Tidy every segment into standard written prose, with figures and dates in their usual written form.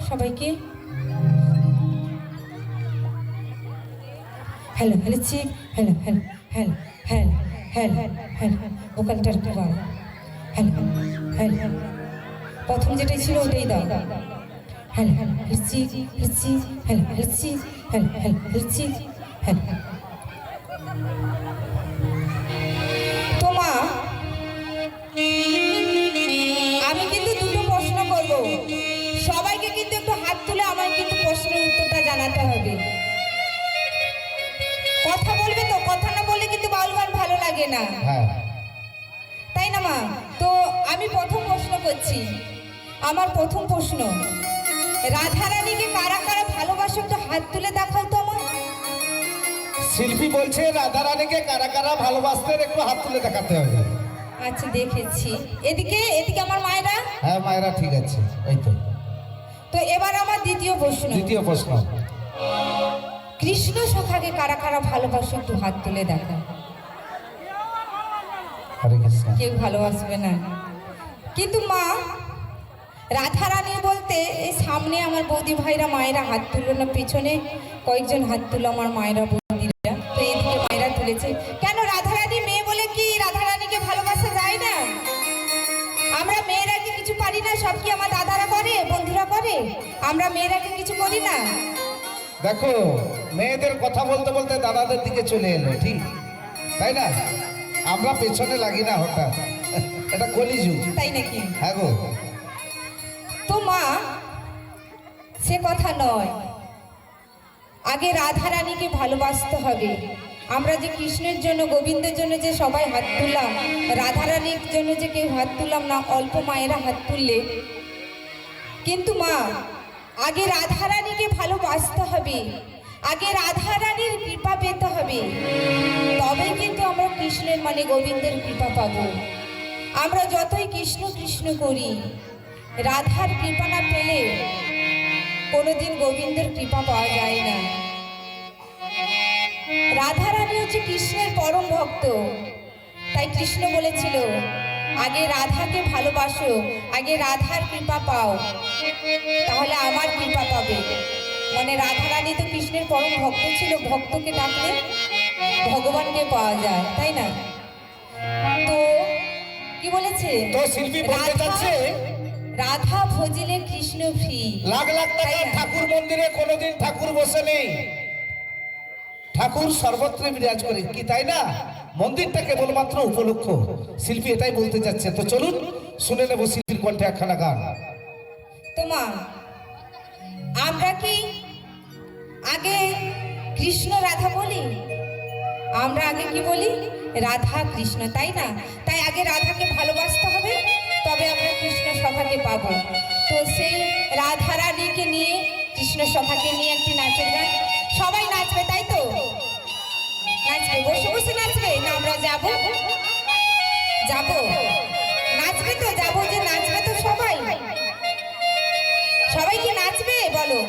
সবাইকে hello hello check hello hello hello hello hello hello ভোকালটার একটু বাড়াও। হ্যালো হ্যালো প্রথম যেটাই ছিল ওটাই দাও। Hello hello check check hello hello check hello hello check hello. তো মা আমি কিন্তু দুটো প্রশ্ন করব, সবাইকে কিন্তু একটু হাত তুলে আমার কিন্তু প্রশ্নের উত্তরটা জানাতে হবে। কথা বলবে তো, কথা না বললে কিন্তু বাউল গান ভালো লাগে না, তাই না মা? তো আমি প্রথম প্রশ্ন করছি। আমার প্রথম প্রশ্ন, রাধারানীকে কারা কারা ভালোবাসো একটু হাত তুলে দেখাও তো আমার। শিল্পী বলছে রাধারানীকে কারা কারা ভালোবাসতেন একটু হাত তুলে দেখাতে হবে। আচ্ছা দেখেছি, এদিকে এদিকে আমার মায়েরা। হ্যাঁ মায়েরা ঠিক আছে, ওই তো। তো এবার আমার দ্বিতীয় প্রশ্ন। দ্বিতীয় প্রশ্ন, কৃষ্ণ সখাকে কারা কারা ভালোবাসো একটু হাত তুলে দেখা। হরে কৃষ্ণ। কেউ ভালোবাসবে না, কিন্তু মা রাধারানী বলতে এই সামনে আমার বৌদি ভাইরা মায়েরা হাত তুললো না, পিছনে কয়েকজন হাত তুললো আমার মায়েরা বৌদিরা। তো এইদিকে মায়েরা তুলেছে কেন? রাধারানী মেয়ে বলে কি রাধারানীকে ভালোবাসা যায় না? আমরা মেয়েরা কি কিছু পারি না? সব কি আমার দাদারা করে, বন্ধুরা করে? আমরা মেয়েরা কি কিছু করি না? দেখো মেয়েদের কথা বলতে বলতে দাদাদের দিকে চলে এলো, ঠিক তাই না? আমরা পেছনে লাগি না হঠাৎ, এটা কলিযুগ, তাই নাকি? হ্যাঁ গো। তো মা সে কথা নয়, আগে রাধারানীকে ভালোবাসতে হবে। আমরা যে কৃষ্ণের জন্য গোবিন্দের জন্য যে সবাই হাত তুললাম, রাধারানীর জন্য যে কেউ হাত তুললাম না, অল্প মায়েরা হাত তুললে। কিন্তু মা আগে রাধারানীকে ভালোবাসতে হবে, আগে রাধারানীর কৃপা পেতে হবে, তবেই কিন্তু আমরা কৃষ্ণের মানে গোবিন্দের কৃপা পাবো। আমরা যতই কৃষ্ণ কৃষ্ণ করি, রাধার কৃপা না পেলে কোনোদিন গোবিন্দের কৃপা পাওয়া যায় না। রাধারানী হচ্ছে কৃষ্ণের পরম ভক্ত, তাই কৃষ্ণ বলেছিল আগে রাধাকে ভালোবাসো, আগে রাধার কৃপা পাও, তাহলে আমার কৃপা পাবে। মানে রাধারানী তো কৃষ্ণের পরম ভক্ত ছিল, ভক্তকে ডাকলে ভগবানকে পাওয়া যায়, তাই না? তো কি বলেছে? তো শিল্পী বলতে চাচ্ছে রাধা ভজিলে কৃষ্ণ ফ্রি। লাখ লাখ টাকার ঠাকুর মন্দিরে কোনোদিন ঠাকুর বসে নেই, ঠাকুর সর্বত্র বিরাজ করে, কি তাই না? মন্দিরটা কেবলমাত্র উপলক্ষ। শিল্পী এটাই বলতে চাচ্ছে। তো চলুন শুনে নেব শিল্পীর কণ্ঠে একখানা গান। তোমা আমরা কি আগে কৃষ্ণ রাধা বলি? আমরা আগে কি বলি? রাধা কৃষ্ণ, তাই না? তাই আগে রাধাকে ভালোবাসতে হবে, তবে আমরা কৃষ্ণ সখাকে পাবো। তো সেই রাধারানীকে নিয়ে, কৃষ্ণ সখাকে নিয়ে একটি নাচের গান। সবাই নাচবে, তাই তো? নাচবে, বসে বসে নাচবে না? আমরা যাবো যাবো নাচবে তো? যাবো যে নাচবে তো সবাই? সবাই কি নাচবে বলো?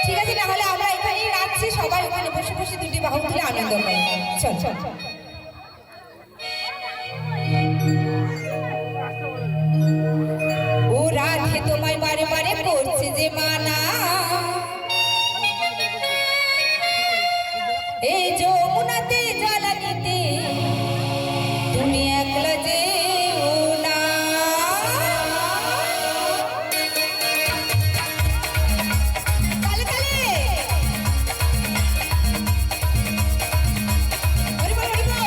ঠিক আছে, তাহলে আমরা এখানেই নাচছি, সবাই ওখানে বসে বসে দুটি বাহু তুলে আনন্দ করে। চল চল। ও রাধে তোমায় বারে বারে করছে যে মানা, এই যমুনাতে জ্বালানিতে তুমি একলা যে না। তালে তালে হরি বল হরি বল।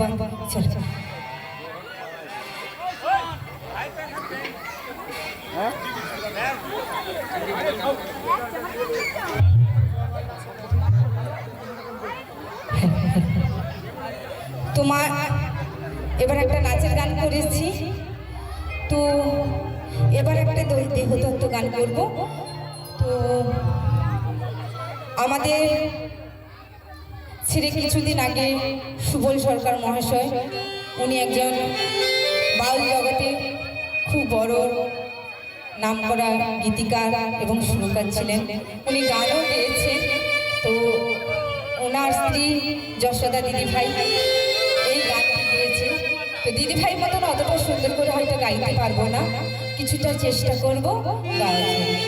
ধন্যবাদ। চলো। তোমার এবার একটা নাচের গান করেছি, তো এবার একটা দেহতত্ত্ব গান করব। তো আমাদের ছেড়ে কিছুদিন আগে সুবল সরকার মহাশয়, উনি একজন বাউল জগতে খুব বড় নামকরা গীতিকার এবং সুরকার ছিলেন। উনি গানও গেয়েছেন। তো ওনার স্ত্রী যশোদা দিদিভাই এই গানটি গেয়েছে। তো দিদিভাই মতন অতটা সুন্দর করে হয়তো গাইতে পারবো না, কিছুটা চেষ্টা করবো গাওয়ার জন্য।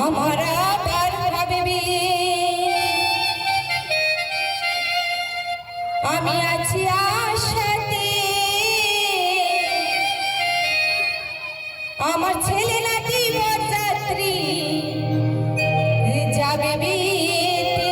আমার আবার ভাববি আমি আছি আশাতে, আমার ছেলে নাতি বরযাত্রী যাবে বিয়েতে।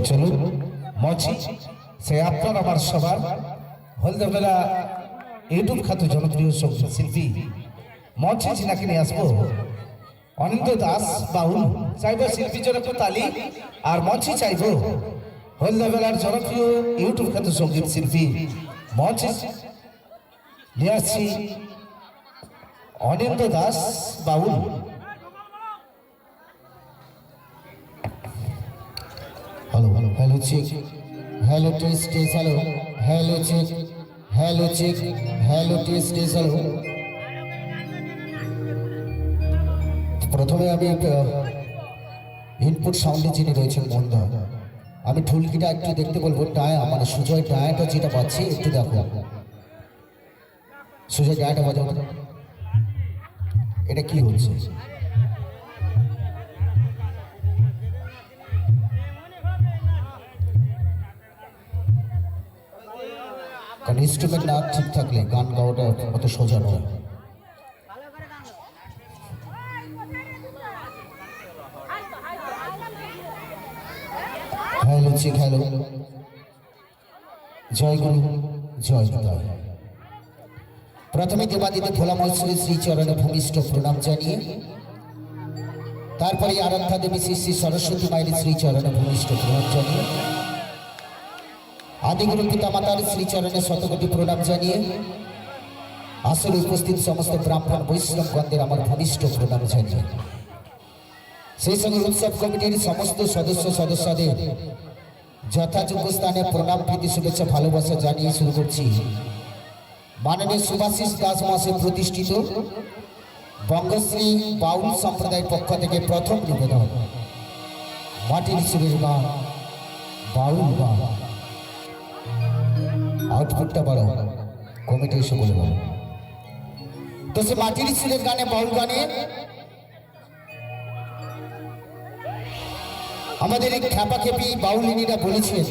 চলুন মঞ্চে সে আপনার আমার সবার হলদেবেলা ইউটিউব খ্যাত জনপ্রিয় সঙ্গীত শিল্পী মঞ্চে যিনাকে নিয়ে আসবো অনিন্দ দাস বাউল। চাইব শিল্পী জনক তালি আর মঞ্চে চাইব হলদেবেলার জনপ্রিয় ইউটিউব খ্যাত সঙ্গীত শিল্পী মঞ্চে নিয়ে আসছি Anindo Das Baul. Hello hello hello check hello test test hello hello check hello check hello test test hello. প্রথমে আমি ইনপুট সাউন্ডে যিনি রয়েছেন মন্দা, আমি ঢুলকিটা একটু দেখতে বলবো। ডায়া মানে সুজয় ডায়াটা যেটা পাচ্ছি একটু দেখো, সুজয় ডায়াটা বাজাও। এটা কি হচ্ছে? কারণ ইনস্ট্রুমেন্ট না ঠিক থাকলে গান গাওয়াটা অত সোজা নয়। হ্যালো চিক হ্যালো, জয় গুরু জয় হৃদয়। প্রথমে দেবাদিদেব ভোলাময় শ্রী শ্রীচরণে ভূমিষ্ঠ প্রণাম জানিয়ে তারপরে আরাধ্যা দেবী শ্রী শ্রী সরস্বতী মায়ের শ্রীচরণে ভূমিষ্ঠ প্রণাম জানিয়ে আদিগুরু পিতা মাতার শ্রীচরণে শতকোটি প্রণাম জানিয়ে আসলে উপস্থিত সমস্ত ব্রাহ্মণ বৈষ্ণবগণদের আমার ভূমিষ্ঠ প্রণাম জানিয়ে সেই সঙ্গে উৎসব কমিটির সমস্ত সদস্যদের যথাযোগ্য স্থানে প্রণাম প্রীতি শুভেচ্ছা ভালোবাসা জানিয়ে শুরু করছি মাননীয় সুভাষিস দাস মাসে প্রতিষ্ঠিত বঙ্গশ্রী বাউল সম্প্রদায়ের পক্ষ থেকে প্রথম নিবেদন মাটির সুরের গান বাউল গান। আউটপুটটা বড় কমিটি এসে বলে বলো তো সে মাটির সুরের গানে বাউল গানে আমাদের এই খ্যাপাখ্যাপি বাউলিনীরা বলেছেন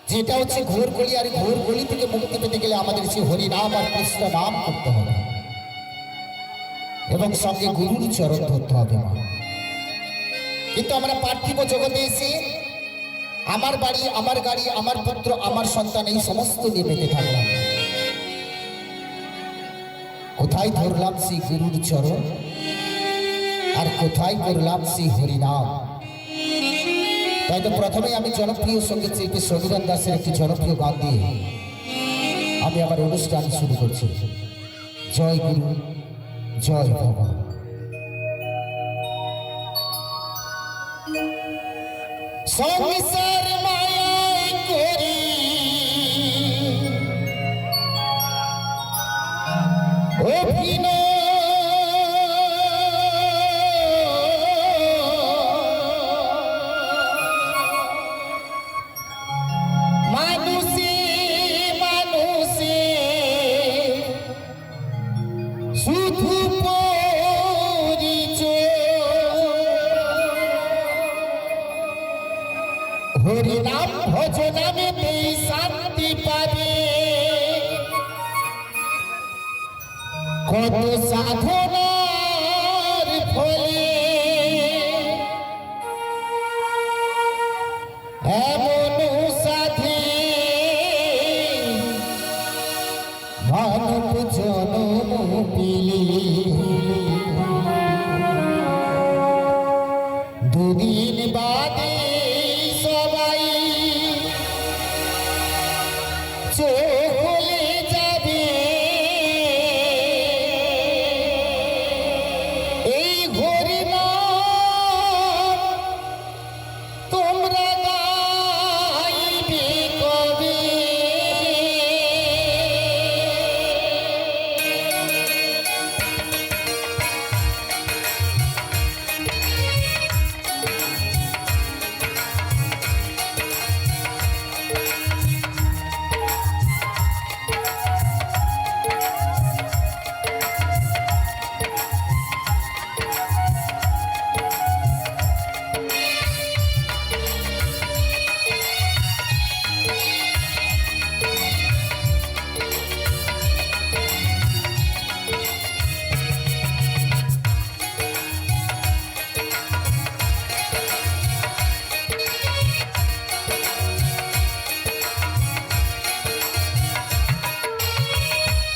যে এটা হচ্ছে ঘোর গলি, আর ঘোর গলি থেকে মুক্তি পেতে গেলে আমাদের সে হরিনাম আর কৃষ্ণ নাম করতে হবে এবং সঙ্গে গুরুর চরণ ধরতে হবে। মা কিন্তু আমরা পার্থিব জগতে এসে আমার বাড়ি আমার গাড়ি আমার পুত্র আমার সন্তান এই সমস্ত নিয়ে বেঁধে থাকলাম, কোথায় ধরলাম সেই গুরুর চরণ আর কোথায় করলাম সেই হরিনাম। তাই তো প্রথমে আমি জনপ্রিয় সঙ্গীত শিল্পী সমীরণ দাসের একটি জনপ্রিয় গান দিয়ে আমি আমার অনুষ্ঠান শুরু করছি। জয় গুরু জয় বাবা। সংসার মায়ায় করি অভিনয়, মানুষে মানুষে শুধু হরিনাম ভজনামে এই শান্তি পাবে, কত সাধনার ফলে এমন সাধে মানব জনম পেলে, দুদিন বাদে সবাই চলে যাবে, এই হরিনাম তোমরা গাইবে কবে।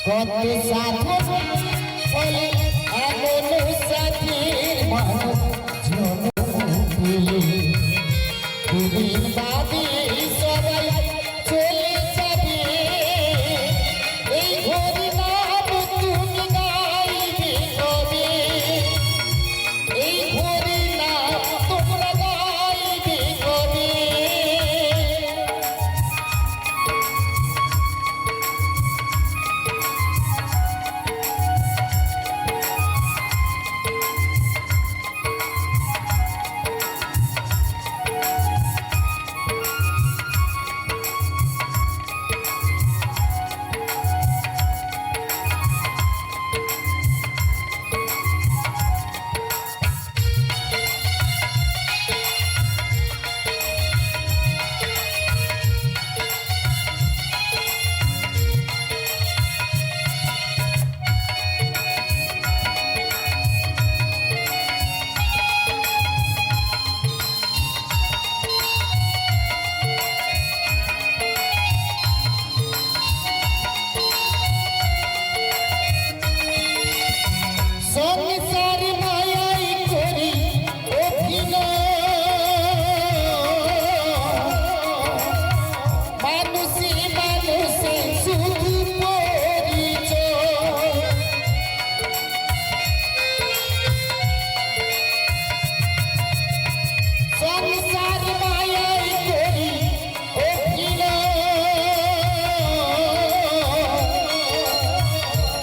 কত সাধু ফলে এমন সাথীর মানুষ দুদিন বাদে সবাই চলে যাবে এই হরি নাম তুমি গাইবে কবে এই হরি নাম তোমরা গাইবে কবে সংসার মায়াই করি মানুষে মানুষে শুধু পরিচয় সংসার মায়াই করি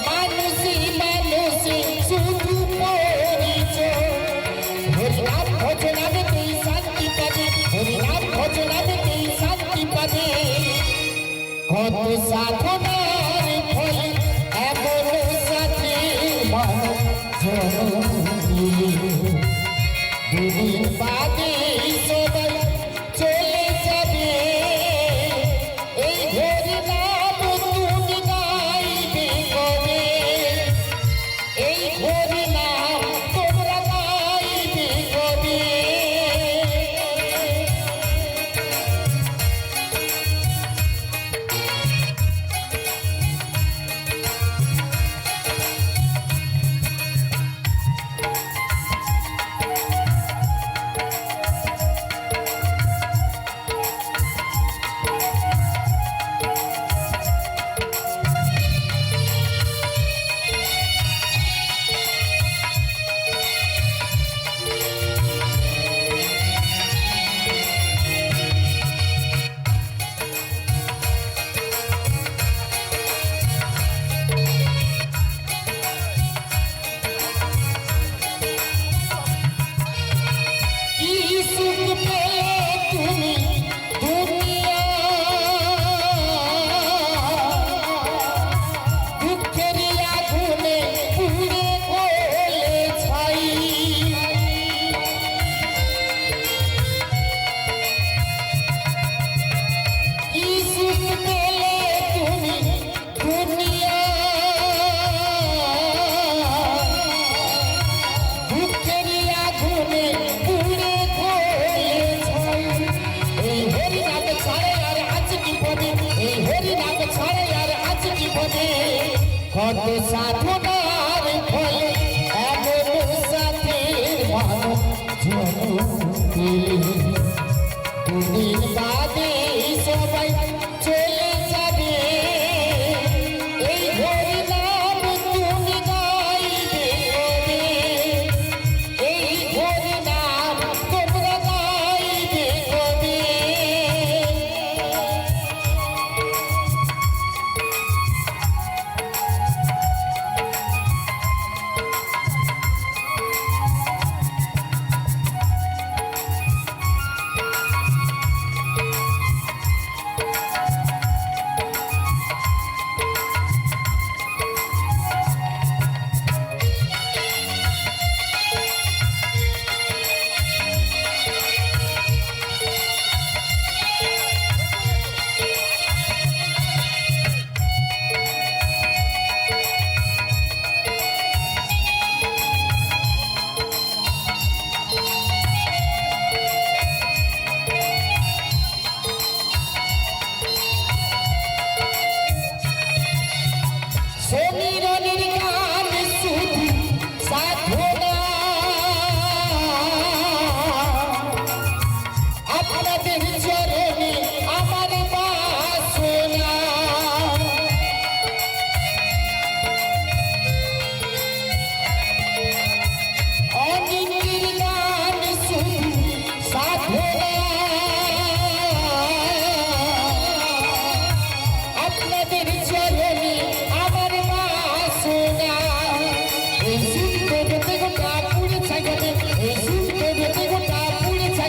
মানুষে মানুষে শুধু পরিচয় হরিনাম ভজনাবেতেই শান্তি পাবে হরিনাম ভজনাবেতেই শান্তি পাবে কত সাধনার ফলে এমন সাথী মানুষ দুদিন বাদে সবাই চলে যাবে এই হরি নাম তুমি গাইবে কবে এই হরি নাম তোমরা গাইবে কবে কি সুখ পেলে তুমি দুনিয়া দুঃখের আগুনে পুড়ে গলে ছাই কি সুখ পেলে তুমি দুনিয়া দুঃখের আগুনে পুড়ে গলে ছাই এই হরি নাম ছাড়ে আর আজ কি পদে এই হরি নাম ছাড়ে আর আজ কি পদে কত সাধনার ফলে এমন সাথীর মানুষ দুদিন বাদে সবাই চলে যাবে এই হরি নাম তুমি গাইবে কবে এই হরি নাম তোমরা গাইবে কবে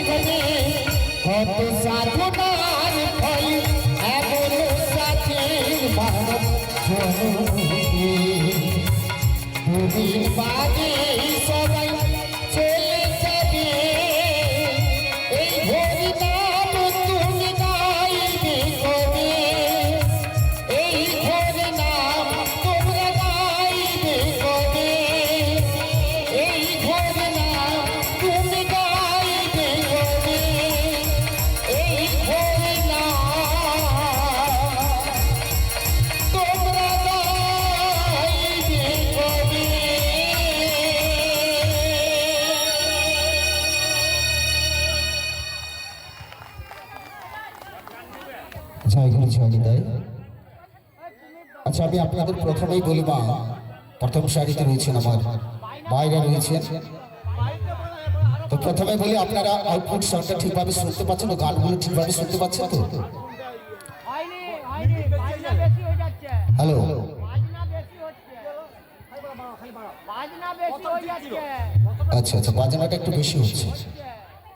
জীবনে কত সাধনার ফল এমন সাথীর মানব জনমে দুদিন বাদে সবাই চলে যাবে এই হরি নাম তুমি গাইবে কবে এই হরি নাম তোমরা গাইবে কবে এই হরি নাম তুমি গাইবে কবে এই হরি নাম তোমরা গাইবে কবে। জয় গুরু জয় নিতাই। আচ্ছা আমি আপনাদের প্রথমেই বলি মা, প্রথম সারিতে রয়েছেন আমার বাইরে রয়েছেন, তো প্রথমে বলি আপনারা আউটপুট সাউন্ডটা ঠিকভাবে শুনতে পাচ্ছেন ও গানগুলো ঠিকভাবে শুনতে পাচ্ছেন তো? হ্যালো, আচ্ছা আচ্ছা, বাজনাটা একটু বেশি হচ্ছে।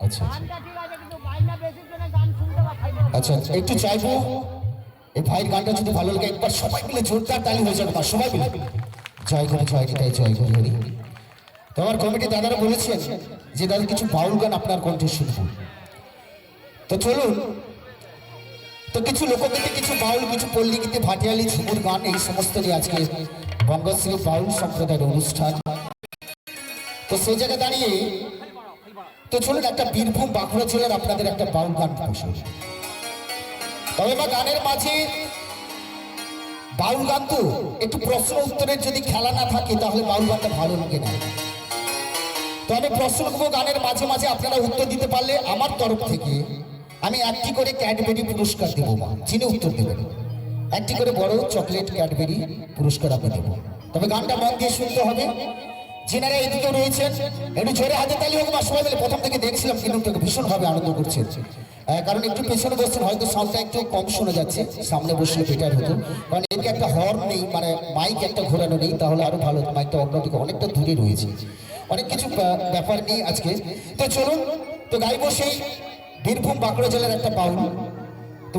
আচ্ছা আচ্ছা, আচ্ছা একটু চাইবো এই ভাইয়ের গানটা যদি ভালো লাগে একবার সবাই মিলে জোরদার তালি হয়ে যাবে না, সবাই মিলে জয় গুরু জয় নিতাই জয় গুরু হরি। তো আমার কমিটি দাদারা বলেছেন যে দাদা কিছু বাউল গান আপনার কণ্ঠে শুনবো, তো চলুন। তো কিছু লোকগীতি, কিছু বাউল, কিছু পল্লী গীতি, ভাটিয়ালি, ঝুমুর গান, এই সমস্ত নিয়ে আজকে বঙ্গশ্রী বাউল সম্প্রদায়ের অনুষ্ঠান। তো সেই জায়গায় দাঁড়িয়ে তো চলুন একটা বীরভূম বাঁকুড়া জেলার আপনাদের একটা বাউল গান বসে। তবে বা গানের মাঝে বাউল গান তো একটু প্রশ্ন উত্তরের যদি খেলা না থাকে তাহলে বাউল গানটা ভালো লাগে না। তো আমি প্রশ্ন করবো, গানের মাঝে মাঝে আপনারা উত্তর দিতে পারলে আমার তরফ থেকে আমি একটি করে ক্যাডবেরি পুরস্কার দেবো মা, যিনি উত্তর দেবেন একটি করে বড় চকলেট ক্যাডবেরি পুরস্কার আমি দেবো। তবে গানটা মন দিয়ে শুনতে হবে। যিনারা এদিকে রয়েছেন একটু জোরে হাতে তালি হোক বা সবাই মিলে। প্রথম থেকে দেখছিলাম কিন্তু ভীষণভাবে আনন্দ করছেন, কারণ একটু পেছনে বসছেন হয়তো সাউন্ডটা একটু কম শোনা যাচ্ছে, সামনে বসলে বেটার হতো, কারণ এদিকে একটা হর্ন নেই, মানে মাইক একটা ঘোরানো নেই, তাহলে আরো ভালো। মাইকটা অন্যদিকে অনেকটা দূরে রয়েছে, অনেক কিছু ব্যাপার নেই আজকে। তো চলুন, তো গাইবো সেই বীরভূম বাঁকুড়া জেলার একটা বাউল। তো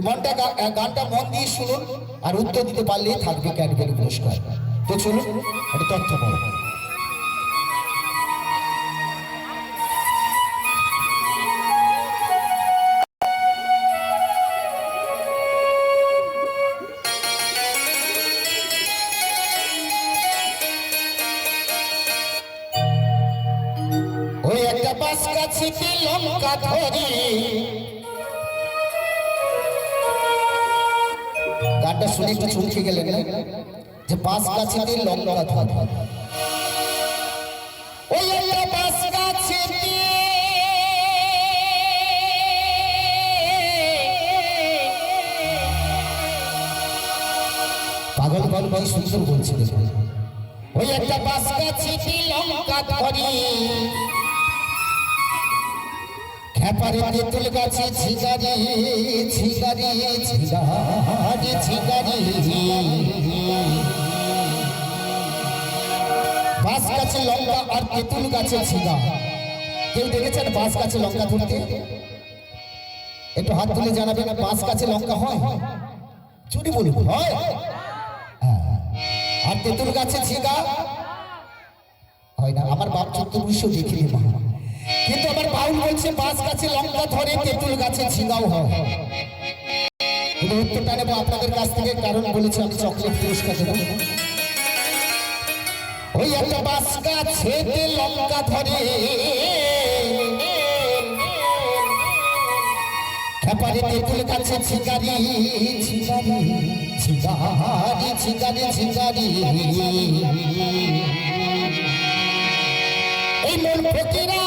গানটা মন দিয়ে শুনুন, আর উত্তর দিতে পারলেই থাকবে ক্যাডবেরি পুরস্কার। তো চলুন, একটা তথ্য বল। ওই একটা বাস গাছে লঙ্কা ধরি, গানটা শুনে একটু চমকে গেলেন না, যে বাস গাছে লঙ্কা ধরে। ওই একটা বাস গাছে পাগল বল ভাই সুন্দর বলছে দেখুন। ওই একটা বাস গাছে লঙ্কা ধরি, খেপারে তেঁতুল গাছে ঝিগারি ঝিগারি ঝিগারি ঝিগারি। বাস গাছে লঙ্কা আর তেঁতুল গাছে ঝিগা। কেউ দেখেছেন বাস গাছে লঙ্কা ধরতে? একটু হাত তুলে জানাবেন, বাস গাছে লঙ্কা হয়? চুরি বলুন, হয়? হ্যাঁ। আর তেঁতুল গাছে ঝিগা হয় না। আমার বাপ 1400 দেখিনি মা, কিন্তু আমার বাউল বলছে বাস গাছে লঙ্কা ধরে, তেঁতুল গাছে ঝিঙাও হয়। কিন্তু উত্তরটা নেবো আপনাদের কাছ থেকে, কারণ বলেছে আমি চকলেট পুরস্কার দেবো। ওই একটা বাস গাছে লঙ্কা ধরে, খেপারে তেঁতুল গাছে ঝিগারি ঝিগারি ঝিগারি ঝিগারি ঝিগারি। এই মন ফকিরা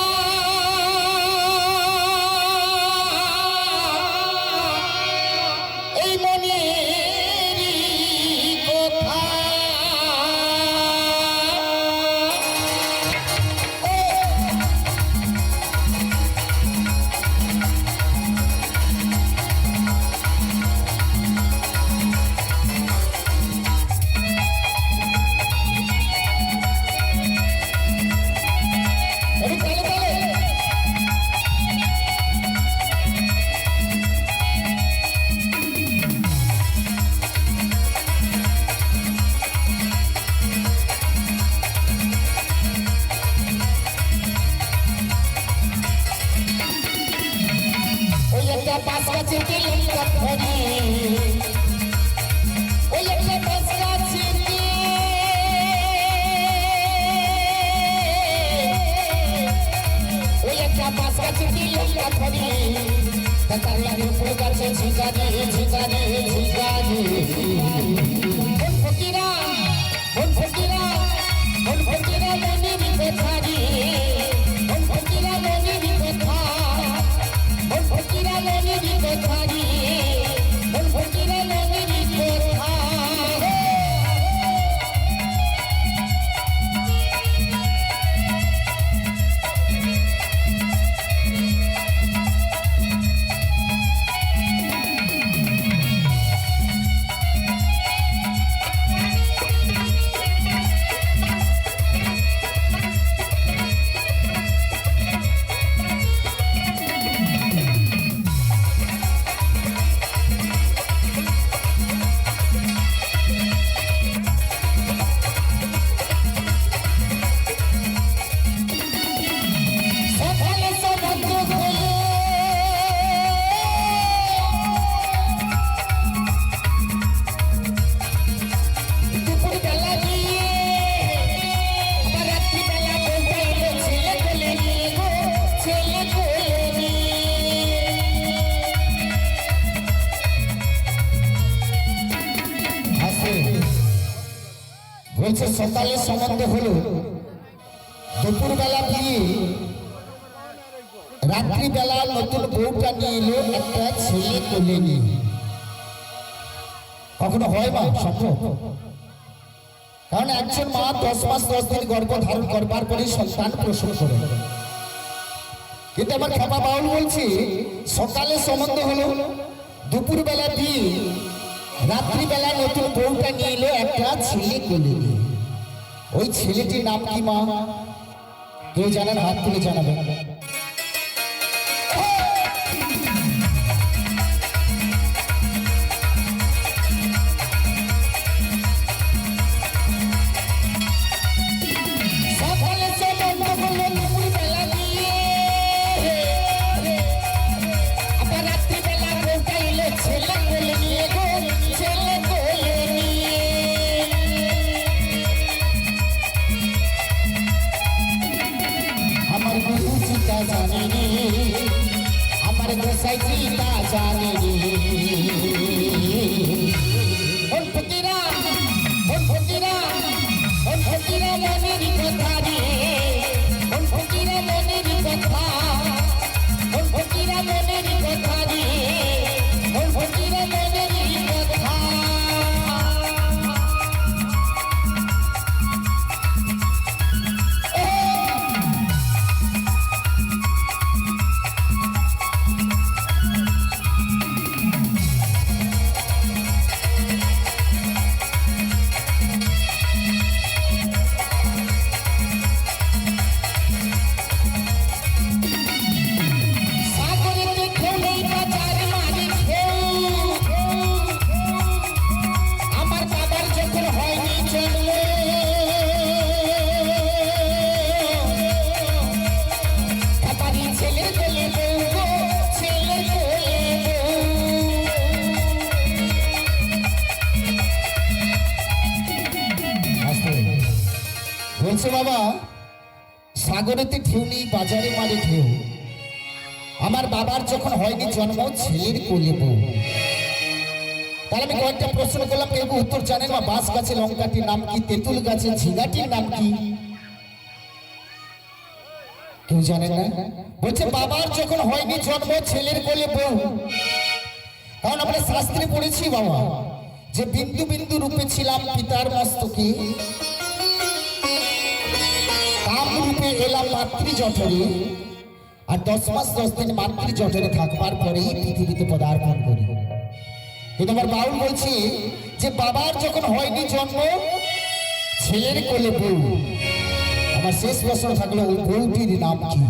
এই মনের কথা তালে তালে গাছেতে লঙ্কা ধরে ওই একটা বাস গাছেতে ওই একটা বাস গাছেতে লঙ্কা ধরে তার লাগে ফুল গাছে ঝিঁকারে ঝিঁকারে ঝিঁকারে মন ফকিরা মন ফকিরা মন ফকিরা মনের কথা রে মন ফকিরা মনের কথা মন ফকিরা মনের কথা রে মন ফকিরা মনের কথা বলছে সকালে সম্বন্ধ হলো দুপুরবেলা বিয়ে রাত্রিবেলা নতুন বউটা নিয়ে এলো একটা ছেলে কোলে নিয়ে কখনো হয় না সম্ভব কারণ একজন মা 10 মাস 10 দিন গর্ভ ধারণ করবার পরে সন্তান প্রসব করে কিন্তু আমার খাপা বাউল বলছি সকালে সম্বন্ধ হলো দুপুরবেলা বিয়ে রাত্রিবেলা নতুন বউটা নিয়ে এলো একটা ছেলে কোলে নিয়ে ওই ছেলেটির নাম কি মা কেউ জানেন হাত তুলে জানাবেন আমার গোসাই চিতা জানে মন ফকিরা মন ফকিরা মন ফকিরা মনের কথা রে মন ফকিরা মনের কথা মন ফকিরা মনের কথা রে মন ফকিরা মনের কথা বলছে বাবা সাগরেতে ঢেউ নেই বাজারে মারে ঢেউ আমার বাবার যখন হয়নি জন্ম ছেলের কোলে বউ তাহলে আমি কয়েকটা প্রশ্ন করলাম কেউ উত্তর জানেন বা বাঁশ গাছে লঙ্কাটির নাম কি তেঁতুল গাছে ঝিঙাটির নাম কি কেউ জানেন না বলছে বাবার যখন হয়নি জন্ম ছেলের কোলে বউ কারণ আমরা শাস্ত্রে পড়েছি বাবা যে বিন্দু বিন্দু রূপে ছিলাম পিতার মস্তকে রূপে এলাম মাতৃ জঠরে আর 10 মাস 10 দিন মাতৃ জঠরে থাকবার পরেই পৃথিবীতে পদার্পণ করি কিন্তু আমার বাউল বলছি যে বাবার যখন হয়নি জন্ম ছেলের কোলে বউ আমার শেষ প্রশ্ন থাকলো ওই বউটির নাম কি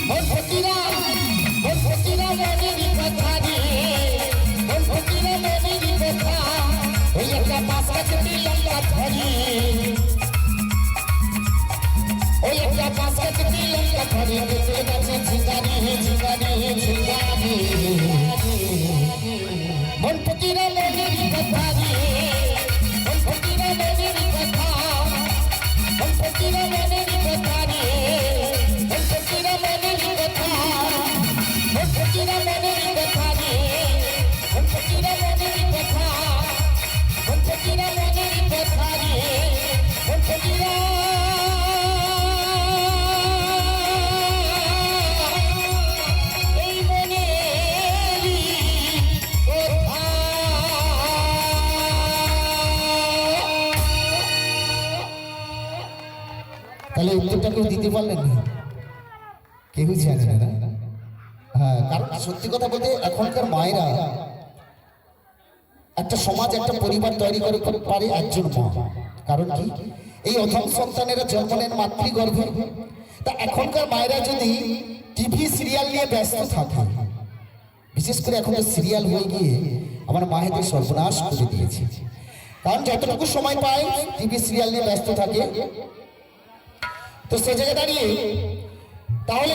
মন ফকিরা মনেরই কথা রে মন ফকিরা মনেরই কথা ওই একটা পাশ কাছে লঙ্কা ধরি ওই একটা পাশ কাছে লঙ্কা ধরি দেখতে গেছে ঝিঙ্গারি মন ফকিরা মনেরই কথা রে মন ফকিরা মনেরই কথা মন ফকিরা মনেরই কথা রে মন ফকিরা মনেরই কথা মন ফকিরা মনেরই কথা রে মন ফকিরা মনেরই কথা মন ফকিরা মনেরই কথা রে মন ফকিরা এই মনেরই কথা। তাহলে উত্তরটা কেউ দিতে পারলেন না, কেউ জানে না। হ্যাঁ, কারণ সত্যি কথা বলতে এখনকার মায়েরা একটা সমাজ একটা পরিবার তৈরি করে পারে একজন মা। কারণ কি, এই অধম সন্তানেরা জন্ম নেন মাতৃগর্ভে। তা এখনকার মায়েরা যদি টিভি সিরিয়াল নিয়ে ব্যস্ত থাকে, বিশেষ করে এখন সিরিয়াল হয়ে গিয়ে আমার মায়েদের সর্বনাশ করে দিয়েছে। কারণ যতটুকু সময় পায় টিভি সিরিয়াল নিয়ে ব্যস্ত থাকে। তো সে জায়গায় দাঁড়িয়ে তাহলে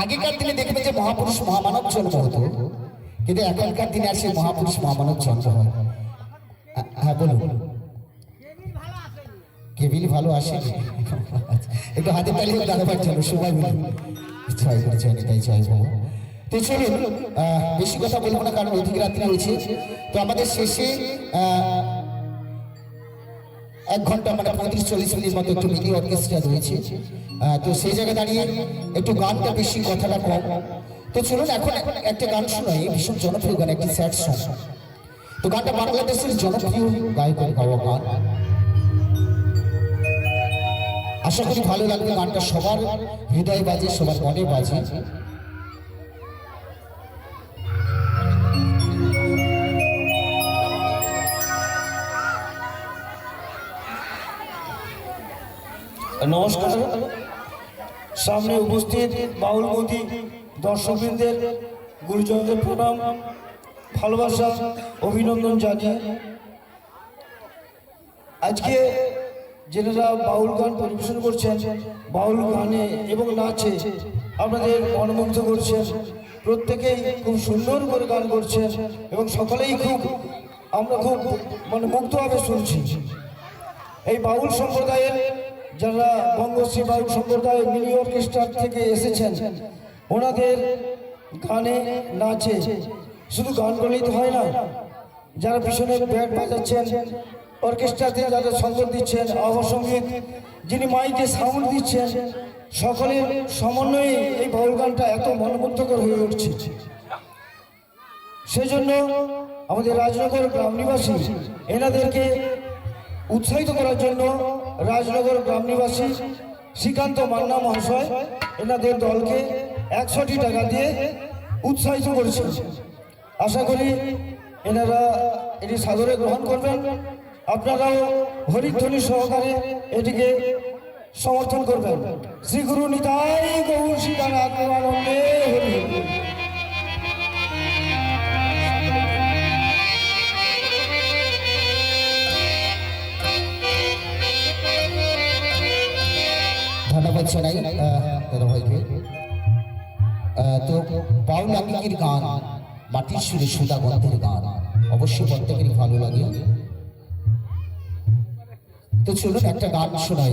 আগেকার দিনে দেখবে যে মহাপুরুষ মহামানব জন্ম হতো, কিন্তু এখনকার দিনে আর সেই মহাপুরুষ মহামানব জন্ম হয়। হ্যাঁ বলুন, কেবিল ভালো আসে একটু হাতে তালি দাঁড়াবার জন্য সবাই বলুন জয় করে জয় নেতাই জয় বাবু। তো চলুন বেশি কথা বলবো না, কারণ অধিক রাত্রি হয়েছে। তো আমাদের শেষে 1 ঘন্টা মানে 35-40 মিনিট মতো একটু মিনি অর্কেস্ট্রা রয়েছে। তো সেই জায়গায় দাঁড়িয়ে একটু গানটা বেশি কথাটা কম। তো চলুন এখন একটা গান শোনাই, ভীষণ জনপ্রিয় গান, একটি স্যাড সং। তো গানটা বাংলাদেশের জনপ্রিয় গায়কের গাওয়া গান। আশা করি ভালো লাগবে। গানটা সবার হৃদয়ে বাজে, সবার মনে বাজে। নমস্কার। সামনে উপস্থিত বাউল মোদী দর্শকবৃন্দের গুরুজনদের প্রণাম, ভালোবাসা, অভিনন্দন জানিয়ে আজকে যেনারা বাউল গান পরিবেশন করছেন, বাউল গানে এবং নাচে আপনাদের মনোমুগ্ধ করছেন। প্রত্যেকেই খুব সুন্দর করে গান করছেন এবং সকলেই আমরা খুব মানে মুগ্ধভাবে শুনছি। এই বাউল সম্প্রদায়ের যারা বঙ্গশ্রী বাউল সম্প্রদায় মিনি অর্কেস্ট্রা থেকে এসেছেন, ওনাদের গানে নাচে শুধু গান করলেই তো হয় না, যারা পিছনে ব্যান্ড বাজাচ্ছেন, অর্কেস্ট্রাতে যারা সঙ্গ দিচ্ছেন, আবহ সঙ্গীত যিনি মাইকে সাউন্ড দিচ্ছেন, সকলের সমন্বয়ে এই বাউল গানটা এত মনোমুগ্ধকর হয়ে উঠছে। সেই জন্য আমাদের রাজনগর গ্রাম নিবাসী এনাদেরকে উৎসাহিত করার জন্য রাজনগর গ্রাম নিবাসী শ্রীকান্ত মান্না মহাশয় এনাদের দলকে 100টি টাকা দিয়ে উৎসাহিত করেছে। আশা করি এনারা এটি সাদরে গ্রহণ করবেন। আপনারাও হরিধ্বনি সহকারে এটিকে সমর্থন করবেন। শ্রী গুরু নিতাই গৌর সীতানাথ প্রেমানন্দে হরি হরি। ধন্যবাদ জানাই দাদা ভাইকে। তো বাউল আঙ্গিকের গান, মাটির সুরে সুদা গন্ধের গান অবশ্যই প্রত্যেকেরই ভালো লাগে। তো চলুন একটা গান শোনাই,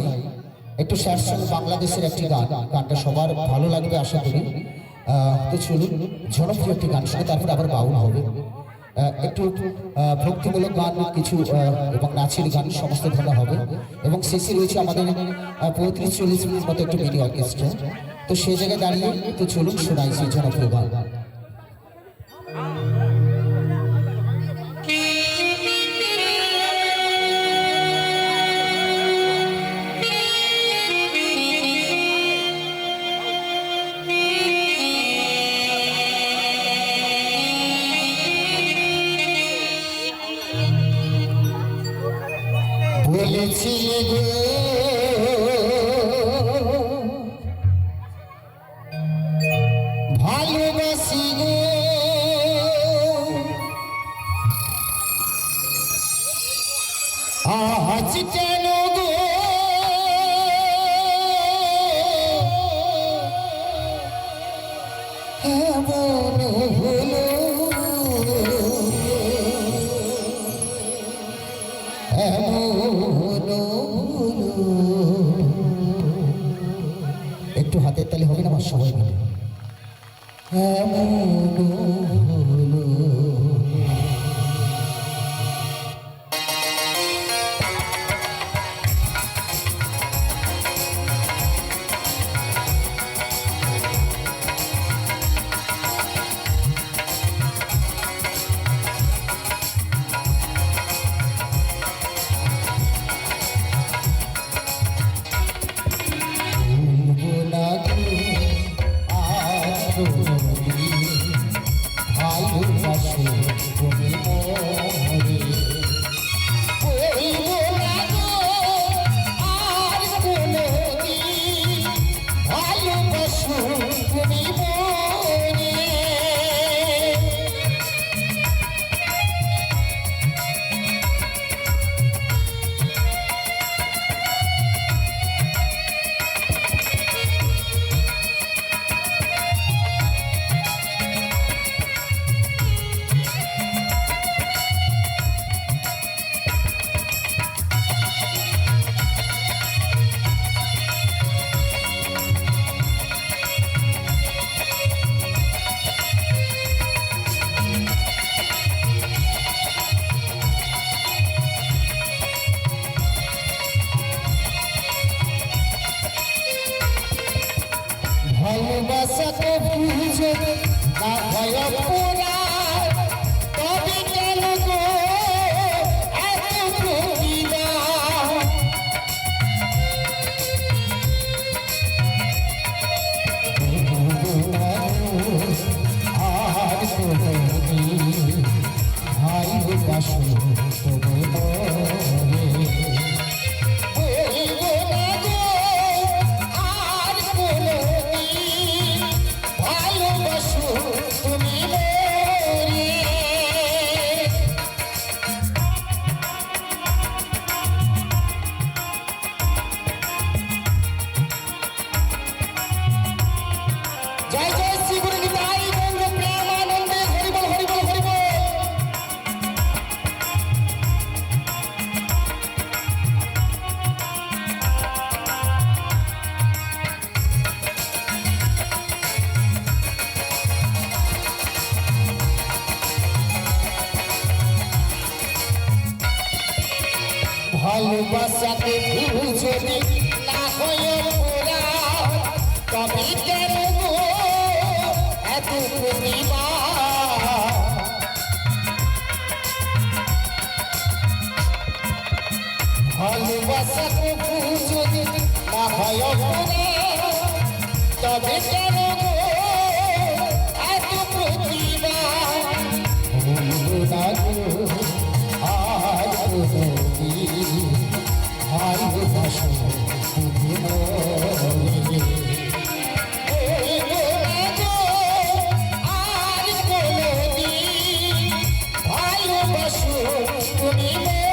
একটু স্যাড সং, বাংলাদেশের একটি গান। গানটা সবার ভালো লাগবে আশা করি। তো চলুন জনপ্রিয় একটি গান শুনে তারপরে আবার বাউল হবে। একটু ভক্তিমূলক গান কিছু এবং নাচের গান সমস্ত ধরনের হবে। এবং শেষে রয়েছে আমাদের 35-40 মিনিট মতো একটু মিনি অর্কেস্ট্রা। তো সেই জায়গায় দাঁড়িয়ে তো চলুন শোনাই সেই জনপ্রিয় গান। বলেছিলে গো আজ কেন গো এমন হলো একটু হাতের তালি হবে না আমার সবাই মিলে ভালোবাসো তুমি মরে বলবো না গো আর কোনোদিন ভালোবাসো তুমি মরে ভালোবাসাকে বুঝে না হয় পোড়া তবে কেন গো এত প্রতিভা আর কোনোদিন ভালোবাসো তুমি মরে বলবো না গো আর কোনোদিন ভালোবাসো তুমি মরে জয় জয় শ্রী গুরু নিতাই গৌর প্রেমানন্দে হরিবল হরিবল হরিবল ভালোবাসাকে বুঝে না হয় ওরা তবে কেন গো এত প্রতিভা ভালোবাসাকে বুঝে না হয় ওরা তবে কেন গো এত প্রতিভা আর কোনোদিন ভালোবাসো তুমি মরে আর কোনোদিন ভালোবাসো তুমি মরে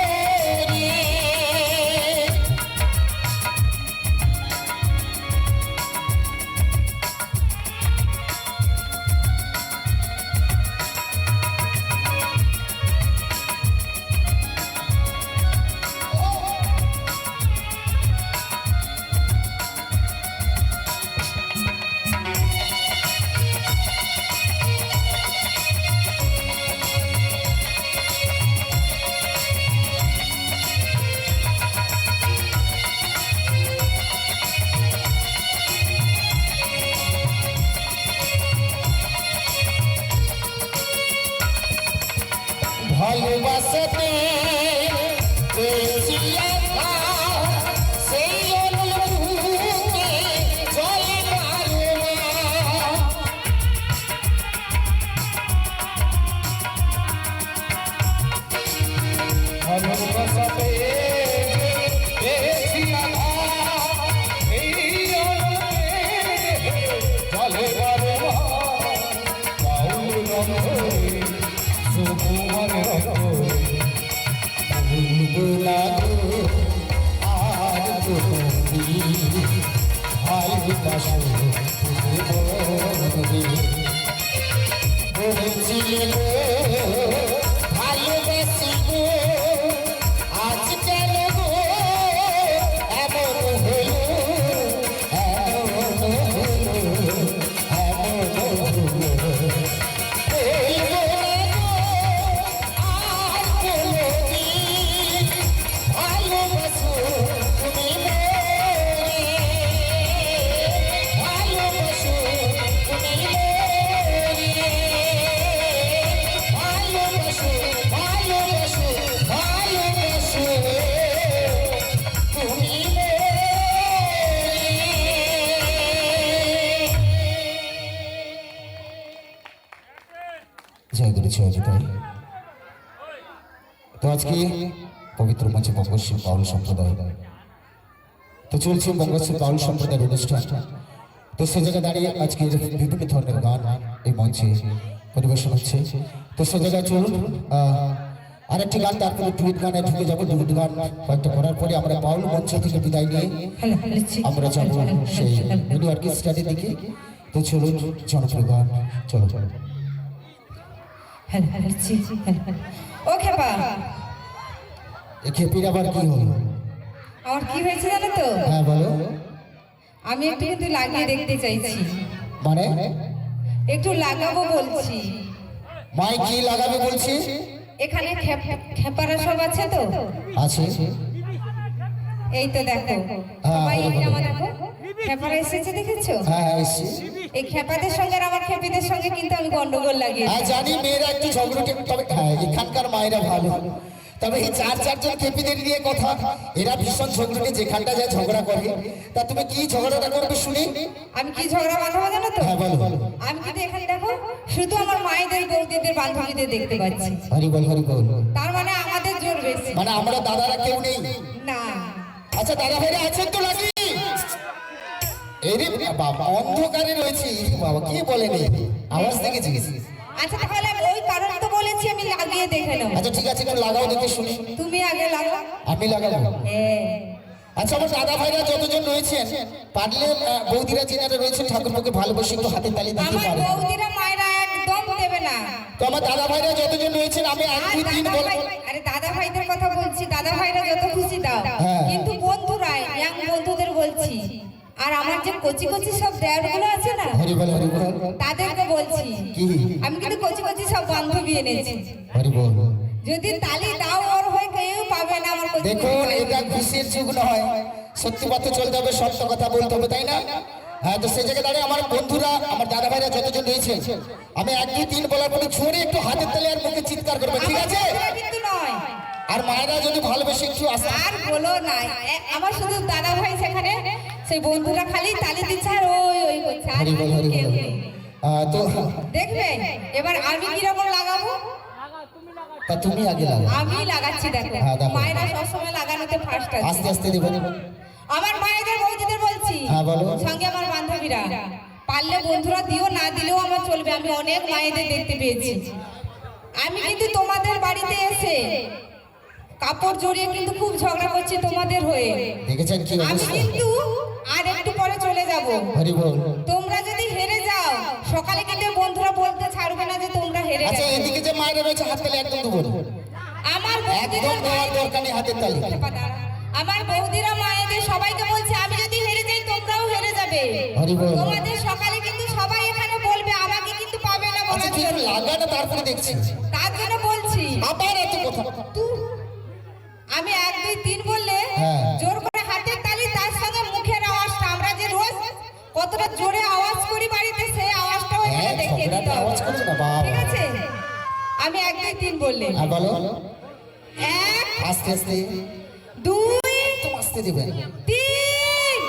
ভালোবাসাতে বেশি আশা সেই অনুভূতি চলে পারে না ভালোবাসাতে পেয়েছি আঘাত, এই অনলে জলে বারে বাউল রঙে সুকুমার রঙে ভুলবো না গো ভালোবাসো তুমি মনে বলেছিলে গো ভালোবাসি গো আজ কেন গো এমন হলো এমন হলো এমন হলো বলবো না গো আর কোনোদিন ভালোবাসো তুমি মনে ভালোবাসো তুমি ভালোবাসো ভালোবাসো ভালোবাসো তুমি জয় গুরু জয় জয়। তো আজকে পবিত্র মঞ্চে বঙ্গশ্রী বাউল সম্প্রদায় তো চলছে বঙ্গশ্রী বাউল সম্প্রদায়ের অনুষ্ঠান। তো সে জায়গায় দাঁড়িয়ে আজকে বিভিন্ন ধরনের গান এই মঞ্চে পরিবেশন হচ্ছে। তো সে জায়গায় চলুন আরেকটি গান, তারপরে টুইট গানে ঢুকে যাবো। টুইট গান কয়েকটা করার পরে আমরা বাউল মঞ্চ থেকে বিদায় নিয়ে আমরা যাবো সেই মিনি অর্কেস্ট্রার দিকে। তো চলুন জনপ্রিয় গান চলো চলো। ও খেপা, এ খেপির আবার কি হলো? আমার কি হয়েছে জানো তো? হ্যাঁ বলো। আমি একটু কিন্তু লাগিয়ে দেখতে চাইছি, মানে একটু লাগাবো বলছি। মাই কি লাগাবে বলছি? এখানে খেপারা সব আছে তো? আছে। এই তো দেখো সবাই এই জামা দেখো, খেপারা এসেছে দেখেছো? হ্যাঁ হ্যাঁ এসছি। এই খেপাদের সঙ্গে আর আমার খেপিদের সঙ্গে কিন্তু আমি গন্ডগোল লাগিয়েছি। হ্যাঁ জানি মেয়েরা একটু ঝগড়ুটে, তবে হ্যাঁ এখানকার মায়েরা ভালো। তবে এই চারজন খেপিদের নিয়ে কথা, এরা ভীষণ ঝগড়ুটে, যেখানটা যায় ঝগড়া করে। তা তুমি কি ঝগড়াটা করবে শুনি? আমি কি ঝগড়া বাঁধাবো জানো তো? হ্যাঁ বলো। আমি কিন্তু এখানে দেখো শুধু আমার মায়েদের, বৌদিদের, বান্ধবীদের দেখতে পাচ্ছি। হরি বল হরি বল। তার মানে আমাদের জোর বেশি মানে আমরা দাদারা কেউ নেই? না। আচ্ছা দাদা ভাইরা আছেন তো নাকি? এরে বাবা অন্ধকারে রয়েছি বাবা, কি বলেন আওয়াজ দেখেছিস? আচ্ছা তাহলে আমি ওই কারণ তো বলেছি আমি লাগিয়ে দেখে নেব। আচ্ছা ঠিক আছে, একটু লাগাও দেখে শুনি। তুমি আগে লাগাও। আমি লাগাবো। হ্যাঁ আচ্ছা আমার দাদা ভাইরা যতজন রয়েছেন, পারলে বৌদিরা যেনারা রয়েছেন ঠাকুরকে ভালোবেসে একটু হাতে তালি দিতে আমার পারেন। বৌদিরা মায়েরা একদম দেবে না। তো আমার দাদা ভাইরা যতজন রয়েছেন আমি এক আর দুই তিন দাদা বল। ভাই, আরে দাদা ভাইদের কথা বলছি, দাদা ভাইরা যত খুশি দাও, হ্যাঁ। কিন্তু বন্ধুরা ইয়াং বন্ধুদের বলছি, আর আমার যে কচি কচি সব দেয়ারগুলো আছে না হরি বল হরি বল। তাদেরকে বলছি, কি? আমি কিন্তু কচি কচি সব বান্ধবী এনেছি। হরি বল। যদি তালি দাও ওর হয়ে কেউ পাবে না আমার কচি দেখুন কচি এটা খুশির যুগ নয়, সত্যি পথে চলতে হবে, সত্য কথা বলতে হবে, তাই না? হ্যাঁ তো সেই জায়গায় দাঁড়িয়ে আমার বন্ধুরা, আমার দাদা ভাইরা যতজন রয়েছে, আমি এক দুই তিন বলার পরে জোরে একটু হাতের তালে আর মুখে চিৎকার করবে, ঠিক আছে? আমার কিন্তু নয়। আর মায়েরা যদি ভালোবেসে একটু আসতে। আর বলো না, আমার শুধু দাদা ভাই সেখানে, সেই বন্ধুরা খালি তালি দিচ্ছে আর ওই ওই করছে, আর হরি বল হরি কেউ বল। নেই। তো দেখবে এবার আমি কিরকম লাগাবো? তা তুমি আগে লাগাও। আমি লাগাচ্ছি দেখো, হ্যাঁ, দেখো। মায়েরা সবসময় লাগানোতে ফার্স্ট আস্তে আছে। আস্তে দেবেন। আমার মায়েদের বৌদিদের বলছি, হ্যাঁ, বলো। সঙ্গে আমার বান্ধবীরা, পারলে বন্ধুরা দিও, না দিলেও আমার চলবে। আমি অনেক মায়েদের দেখতে পেয়েছি। আমি কিন্তু তোমাদের বাড়িতে এসে কাপড় জড়িয়ে কিন্তু খুব ঝগড়া করছি তোমাদের হয়ে। দেখেছেন কি আমি অবস্থা? কিন্তু আর একটু পরে চলে যাব। হরি বল। তোমরা যদি হেরে যাও, সকালে কিন্তু বন্ধুরা বলতে ছাড়বে না যে তোমরা হেরে আচ্ছা গেছো। এদিকে যে মায়েরা রয়েছে হাত তালি একদম দেবো, আমার একদম বৌদিদের দেওয়ার দরকার নেই হাতের তালি। আমার বৌদিরা মায়েদের সবাইকে বলছে, আমি যদি হেরে যাই তোমরাও হেরে যাবে। হরি বল। তোমাদের সকালে কিন্তু সবাই এখানে বলবে, আমাকে কিন্তু পাবে না আচ্ছা বলার তুই একটু জন্য। লাগাটা তারপরে দেখছি। তার জন্য বলছি, আবার এত কথা। আমি 1 2 3 বললে হ্যাঁ। জোর করে হাতের তালি, তার সঙ্গে মুখের আওয়াজটা, আমরা যে রোজ কতটা জোরে আওয়াজ করি বাড়িতে, সেই আওয়াজটাও এখানে হ্যাঁ, দেখিয়ে দিতে ঝগড়াটা হবে। আওয়াজ করছে না, বাবা। ঠিক আছে, আমি 1 2 3 বললে হ্যাঁ বলো। 1 আস্তে আস্তে 2 একদম আস্তে দেবেন। 3।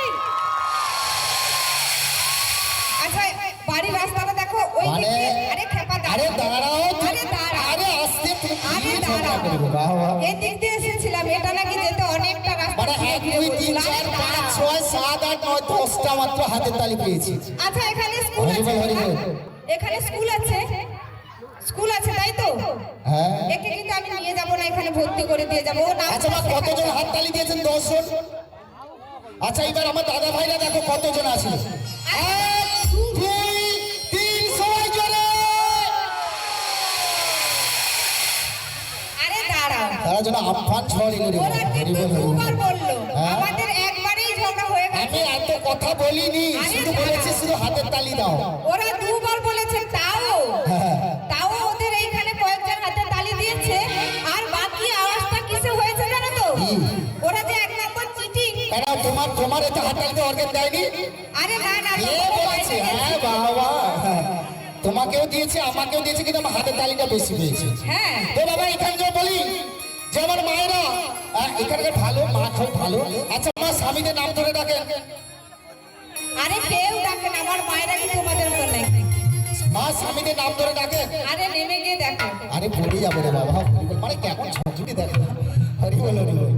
আচ্ছা বাড়ির রাস্তাটা দেখো, ওই মানে দিকে। আরে খেপা দাঁড়াও। আরে দাঁড়াও তুমি। আরে দাঁড়াও। আরে আস্তে তুমি আরে কি ঝগড়া দাঁড়াও। করবে? বাহ বাহ। এই দিক দিয়ে এসেছিলাম, এটা নাকি যেতে অনেকটা রাস্তা মানে ঘুরে 1 ঘুরে 2 3 বলছিলাম। 4 5 6 7 8 9 10টা মাত্র হাতের তালি পেয়েছি। আচ্ছা এখানে স্কুল হরি আছে বল, হরি বল। এখানে স্কুল আছে, স্কুল আছে তাই তো? হ্যাঁ। একে কিন্তু আমি নিয়ে যাব না, এখানে ভর্তি করে দিয়ে যাবো। ও নাম আচ্ছা মা কতজন হাত তালি দিয়েছেন? 10 জন। আচ্ছা এবার আমার দাদা ভাইরা দেখো কতজন আছে 1 2 3 সবাই জোরে আরে দাঁড়াও, তারা যেন আফান ঝড় এলো রে ওরা কিন্তু দুবার বললো, আমাদের একবারই ঝগড়া হয়ে গেছে। আমি এত কথা বলিনি, শুধু বলেছি শুধু হাতের তালি দাও। ওরা দুবার বলেছে, তাও ওদের এইখানে কয়েকজন হাতে তালি দিয়েছে। আর বাকি আওয়াজটা কিসে হয়েছে জানো তো? ওরা যে এক নম্বর চিটিং। কেন তোমার এত হাত তালি দিয়ে অর্গান দেয়নি? আরে না না, কে বলেছে? হ্যাঁ বাবা, তোমাকেও দিয়েছে আমাকেও দিয়েছে, কিন্তু আমার হাতের তালিটা বেশি পেয়েছে। হ্যাঁ তো বাবা এখানে যে বলি যে আমার মায়েরা এখানকার ভালো, মা খুব ভালো। আচ্ছা মা স্বামীদের নাম ধরে ডাকেন। আরে কেউ ডাকে না, আমার মায়েরা কি তোমাদের মতো নাই? মা স্বামীদের নাম ধরে ডাকেন। আরে নেমে গিয়ে দেখো। আরে বলে যাবে রে বাবা, হরিবল মানে কেমন ঝকঝকে দেখো, হরিবল হরিবল।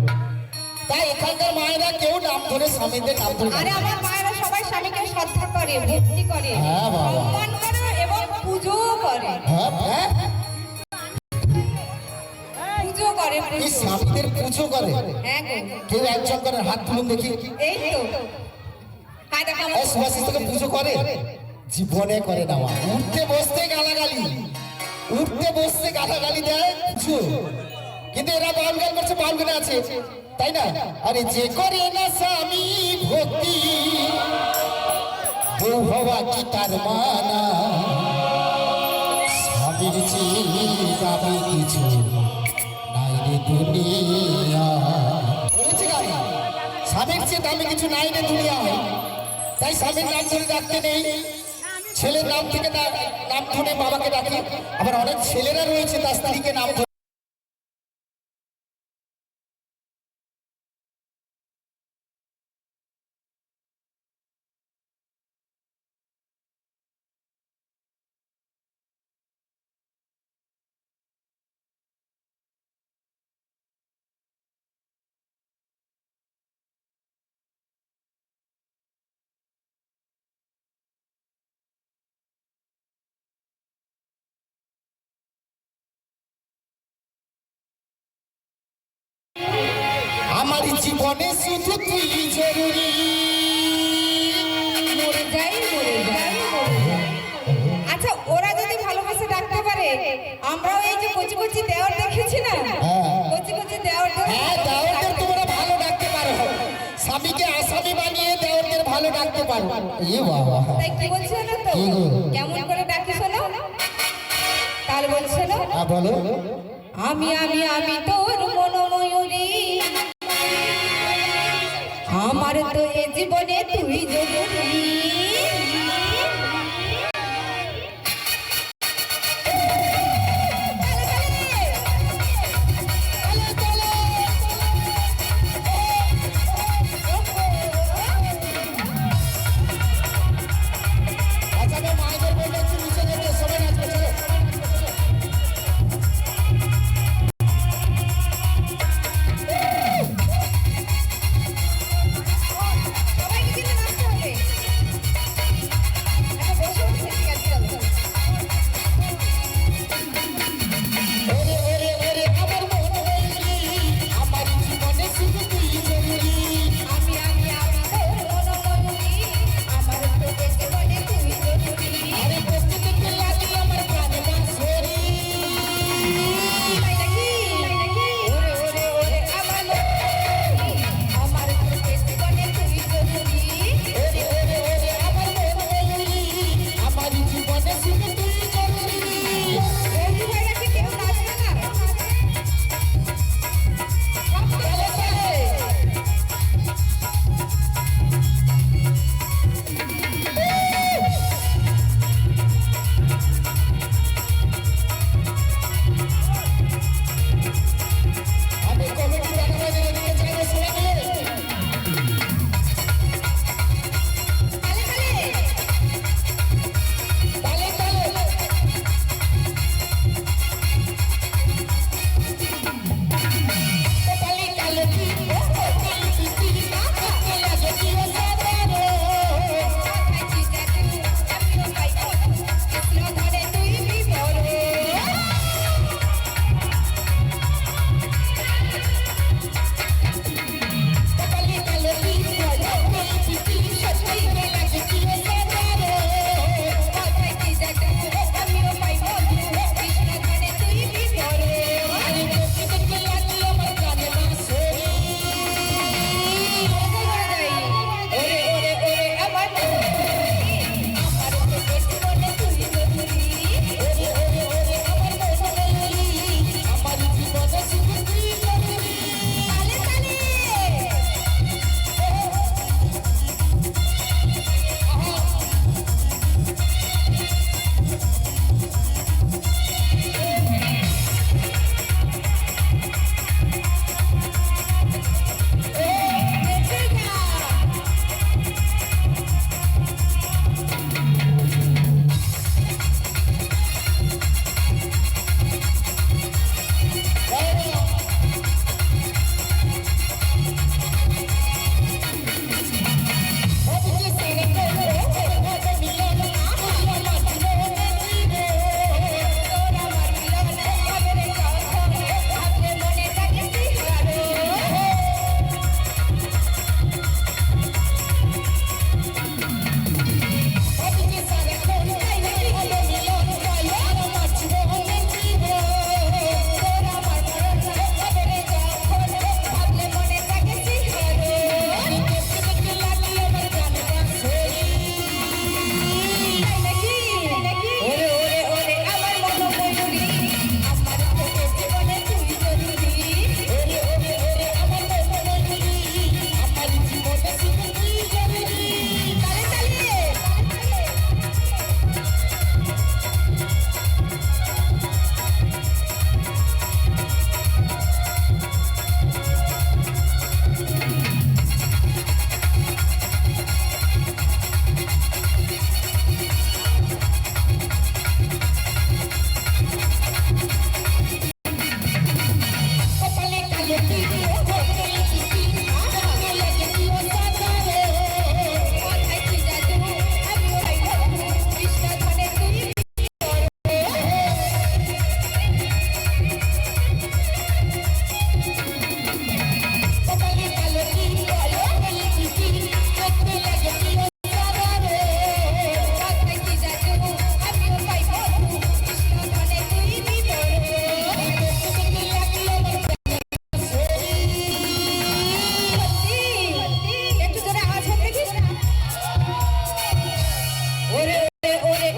তাই এখানকার মায়েরা কেউ নাম ধরে স্বামীদের নাম ধরে আরে ডাকে। আমার মায়েরা সবাই স্বামীকে শ্রদ্ধা করে, ভক্তি করে, হ্যাঁ বাবা। সম্মান করে এবং পুজো করে। হ্যাঁ হ্যাঁ, পুজো করে, এই পুজো। স্বামীদের পুজো করে। হ্যাঁ গো, কেউ একজন করে, হাত তুলুন দেখি। এই তো। হাই দেখো আমার। এই সুভাষিস তোকে পুজো করে? জীবনে করে না মা। উঠতে বসতে গালাগালি, উঠতে বসতে গালাগালি দেয় পুজো। কিন্তু এরা বাউল গান করছে, বাউল গানে আছে, তাই না? আরে যে করে না স্বামী ভক্তি, বউ হওয়া কি তার মানা? স্বামীর চেয়ে দামি কিছু নাই রে দুনিয়া। বলেছে গান, স্বামীর চেয়ে দামি কিছু নাই রে দুনিয়ায়। তাই স্বামীর নাম ধরে ডাকতে নেই, ছেলের নাম থেকে নাম ধরে বাবাকে ডাকে। আবার অনেক ছেলেরা রয়েছে তার স্ত্রীকে নাম ধরে। আমার জীবনে শুধু তুই জরুরি। মরে যাই, মরে যাই, মরে যাই। আচ্ছা ওরা যদি ভালোবাসে ডাকতে পারে, আমরাও এই যে কচি কচি দেওয়ার দেখেছি না, কচি কচি দেওয়ার হ্যাঁ, দেওরদের তোমরা ভালো ডাকতে পারো, স্বামীকে আসামি বানিয়ে দেওরদের ভালো ডাকতে পারো। এ বাবা, তাই কি বলছে না তো? কি গো? কেমন করে ডাকি শোনো? তাহলে বলছে না, হ্যাঁ বলো। আমি আমি আমি তোর মনোময়ূরী, আমার তো এ জীবনে তুই জরুরি। আচ্ছা আমি মায়েদের বললে একটু নিচে যেতে, সবাই নাচবে, চলো। সবাইকে কিন্তু নাচতে হবে।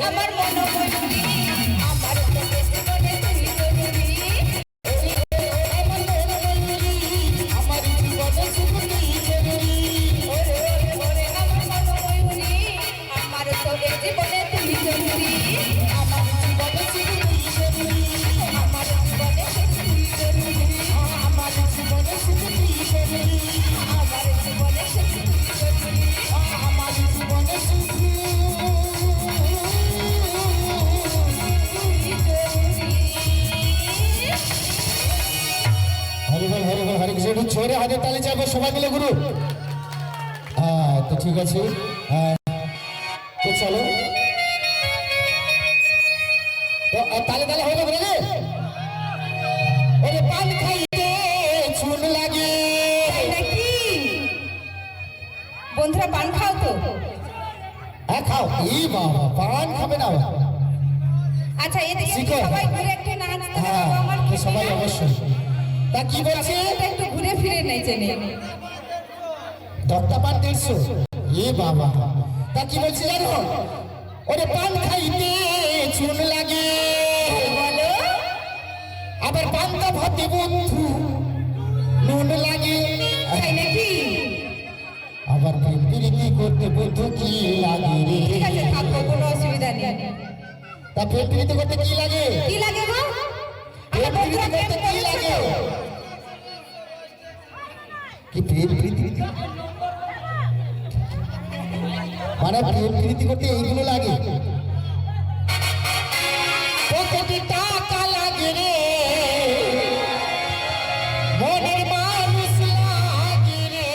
আমার মনময়ূরী আমার তোকে জীবনে তুই জরুরি আমার জীবনে শুধু তুই জরুরি ওরে ওরে ওরে আমার মনময়ূরী আমার তোকে জীবনে তুই জরুরি আমার জীবনে শুধু তুই জরুরি আমার জীবনে তুই জরুরি আমার জীবনে শুধু তুই জরুরি আমার জীবনে তুই জরুরি আমার জীবনে শুধু তুই জরুরি হরি বল হরে কৃষ্ণ। একটু জোরে হাতে তালি চাইবো সবাই মিলে গুরু। হ্যাঁ তো ঠিক আছে, হ্যাঁ তো চলো তো তালে তালে হয়ে যাবে রে। ওরে পান খাইতে চুন লাগে তাই নাকি বন্ধুরা পান খাও তো হ্যাঁ খাও। এই বাবা পান খাবে না? আচ্ছা এদিকে শিখো। সবাই ঘুরে একটু নাচতে হ্যাঁ হবে আমার তো সবাই অবশ্যই। তা কি বলছে? একটু ঘুরে ফিরে নেচে নে দত্তা পান 150? এ বাবা, তা কি বলছে জানো? ওরে পান খাইতে চুন লাগে বলো আবার পান্তা ভাতে বন্ধু নুন লাগে তাই নাকি আবার প্রীতি করতে বন্ধু কি লাগে রে? ঠিক আছে থাকো কোনো অসুবিধা নেই তা প্রীতি করতে কি লাগে? কি লাগে গো আমার প্রীতি বন্ধুরা করতে প্রেম কি করছে লাগে? তো। কি প্রীতি মানে প্রীতি করতে এইগুলো লাগে? পকেটে টাকা লাগে রে মনের মানুষ লাগে রে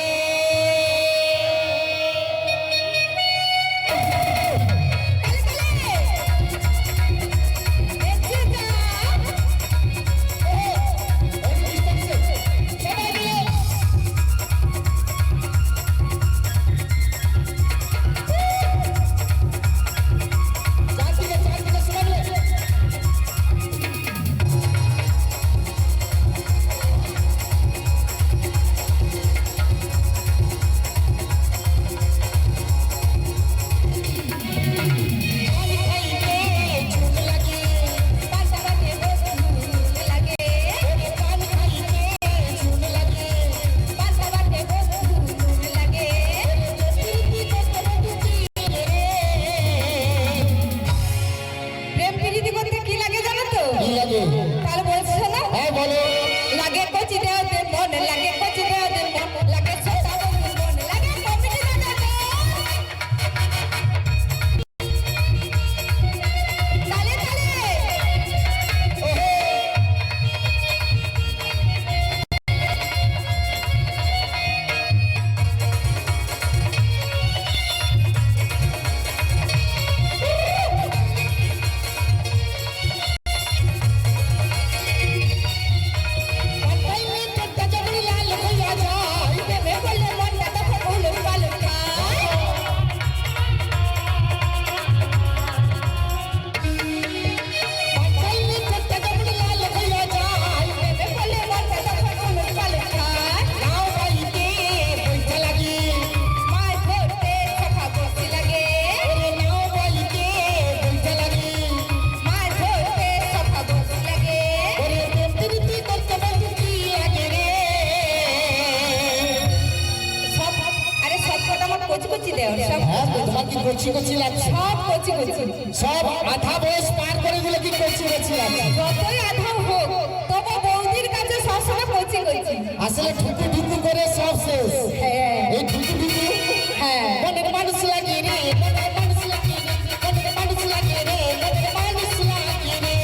প্রেম প্রীতি করতে কি লাগে জানো তো কি লাগে? তাহলে বলছো না হ্যাঁ বলো। লাগে কচি দেওয়াতে মন লাগে কচি দেওয়াতে মন লাগে ছোটা বন্ধুর মন লাগে কমিটি দাদাতে তালে তালে প্রেমে বললে মনটা তখন উলুম পালুম খায় প্রেমে বললে মনটা তখন উলুম পালুম খায় মাছ ধরতে সখা বসি লাগে মাছ ধরতে সখা বসি লাগে সব আরে সব কটা আমার কচি কচি দেও সব হ্যাঁ তো তোমার কি কচি কচি লাগছে? সব কচি কচি সব আধা বয়স পার করে দিলে কি কচি কচি লাগছে? যতই আধাও হোক তবু বৌদির কাছে সবসময় কচি কচি আসলে ঠুকু ঠুকু করে সব শেষ। হ্যাঁ এই ঠুকু ঠুকু হ্যাঁ মনের মানুষ লাগে রে মনের মানুষ লাগে রে মনের মানুষ লাগে রে মনের মানুষ লাগে রে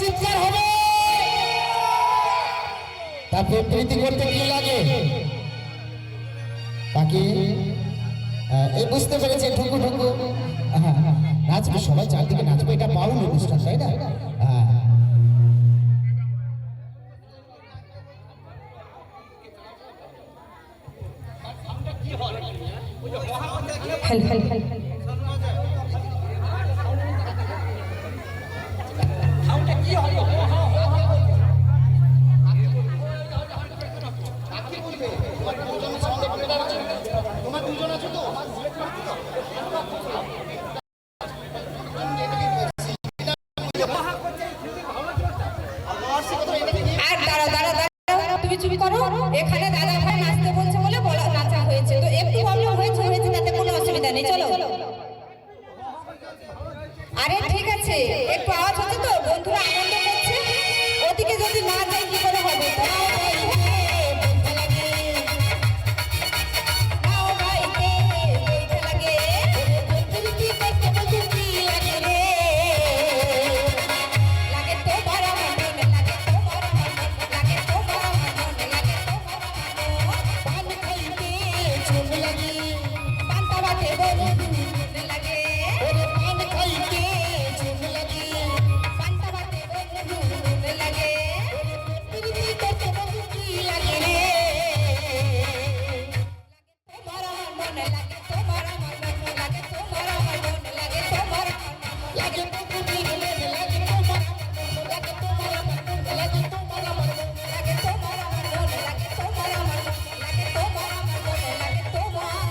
চিৎকার হবে। তা প্রেম প্রীতি করতে কি লাগে? তাকে এই বুঝতে পেরেছে, ঠুকু ঠুকু নাচবে, সবাই চারদিকে নাচবে, এটা বাউল অনুষ্ঠান, তাই না? হেল হেল হেল আর দাঁড়া দাঁড়া দাঁড়া, তুমি চুপ করো। এখানে দাদা ভাই নাচতে বলছে বলে বলা নাচা হয়েছে, তো একটু প্রবলেম হয়েছে হয়েছে, তাতে কোনো অসুবিধা নেই, চলো। আরে ঠিক আছে, একটু আওয়াজ হচ্ছে তো, বন্ধুরা আনন্দ করছে, ওদিকে যদি না যাই কি করে হবে? নাও ভাইকে বইতে লাগে, প্রীতি করতে বলতে কি লাগে রে? লাগে তোমার আমার মন, লাগে তোমার আমার মন, লাগে তোমার আমার মন, লাগে তোমার আমার মন। পান খাইতে চুন লাগে, পান্তা ভাতে বন্ধু লাগে, ওরে পান খাইতে চুন লাগে, পান্তা ভাতে বন্ধু লাগে, প্রীতি করতে বলতে কি লাগে রে? তোমার আমার মন, লাগে তোমার আমার মন, লাগে তোমার আমার মন, লাগে তোমার আমার মন, লাগে তোকে দেখলে লাগে তোমার, লাগে তোমার আমার মন, লাগে তোমার আমার মন। লাগে তোমার আমার মন, লাগে তোমার আমার মন, লাগে তোমার আমার মন, লাগে তোমার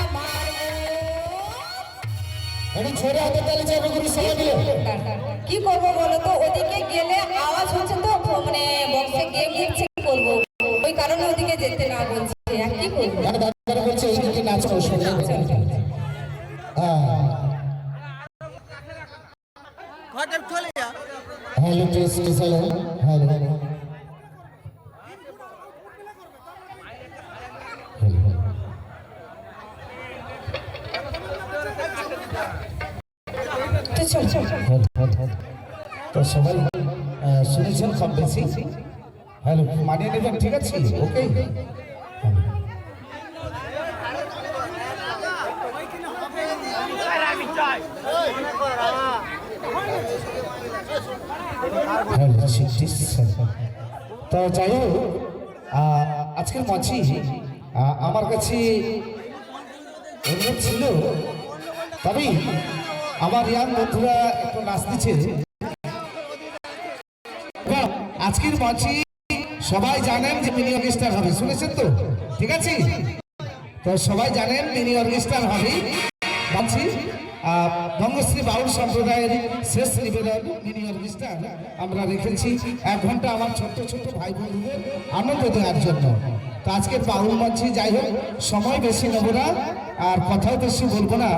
আমার একটু ছোড়ে হাতে তালে চাইবে করে সবাই মিলে। মন। কি করবো বলো তো, ওদিকে গেলে আওয়াজ হচ্ছে তো, মানে বক্সে গেম দিচ্ছে, কি করবো? ওই কারণে ওদিকে যেতে না বলছে, আর কি করবো? মানে দাদারা বলছে এইদিকে নাচো, শুনে hello test hello hello hello তো চল চল চল। তো সবাই শুনেছেন কম বেশি? হ্যালো, মানিয়ে নেবেন, ঠিক আছে? ওকে। তো যাই হোক, আজকের মঞ্চে আমার কাছে অনুরোধ ছিল, তবে আমার ইয়াং বন্ধুরা একটু নাচতেছে। আজকের মঞ্চে সবাই জানেন যে মিনি অর্কেস্ট্রা হবে, শুনেছেন তো? ঠিক আছে, তো সবাই জানেন মিনি অর্কেস্ট্রা হবে। ভাবছি বঙ্গশ্রী বাউল সম্প্রদায়ের শেষ নিবেদন মিনি অর্কেস্ট্রা আমরা রেখেছি 1 ঘন্টা আমার ছোট্ট ছোট্ট ভাই বোনদের আনন্দ দেওয়ার জন্য। তো আজকের বাউল মঞ্চে যাই হোক, সময় বেশি নেব না আর কথাও বেশি বলবো না।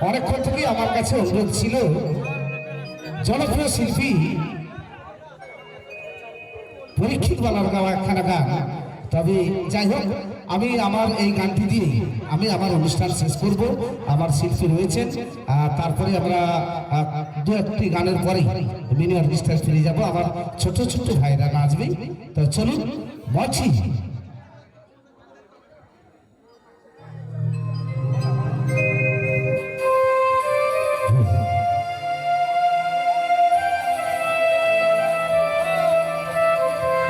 অনেকক্ষণ থেকেই আমার কাছে অনুরোধ ছিল, জনপ্রিয় শিল্পী পরীক্ষিত বালার গাওয়া একখানা গান। তবে যাই হোক, আমি আমার এই গানটি দিয়ে আমি আমার অনুষ্ঠান শেষ করব। আমার শিল্পী রয়েছেন, তারপরে আমরা 2-1টি গানের পরে মিনি অর্কেস্ট্রায় ফিরে যাব। আমার ছোট ছোট ভাইরা নাচবে। তো চলুন মঞ্চে।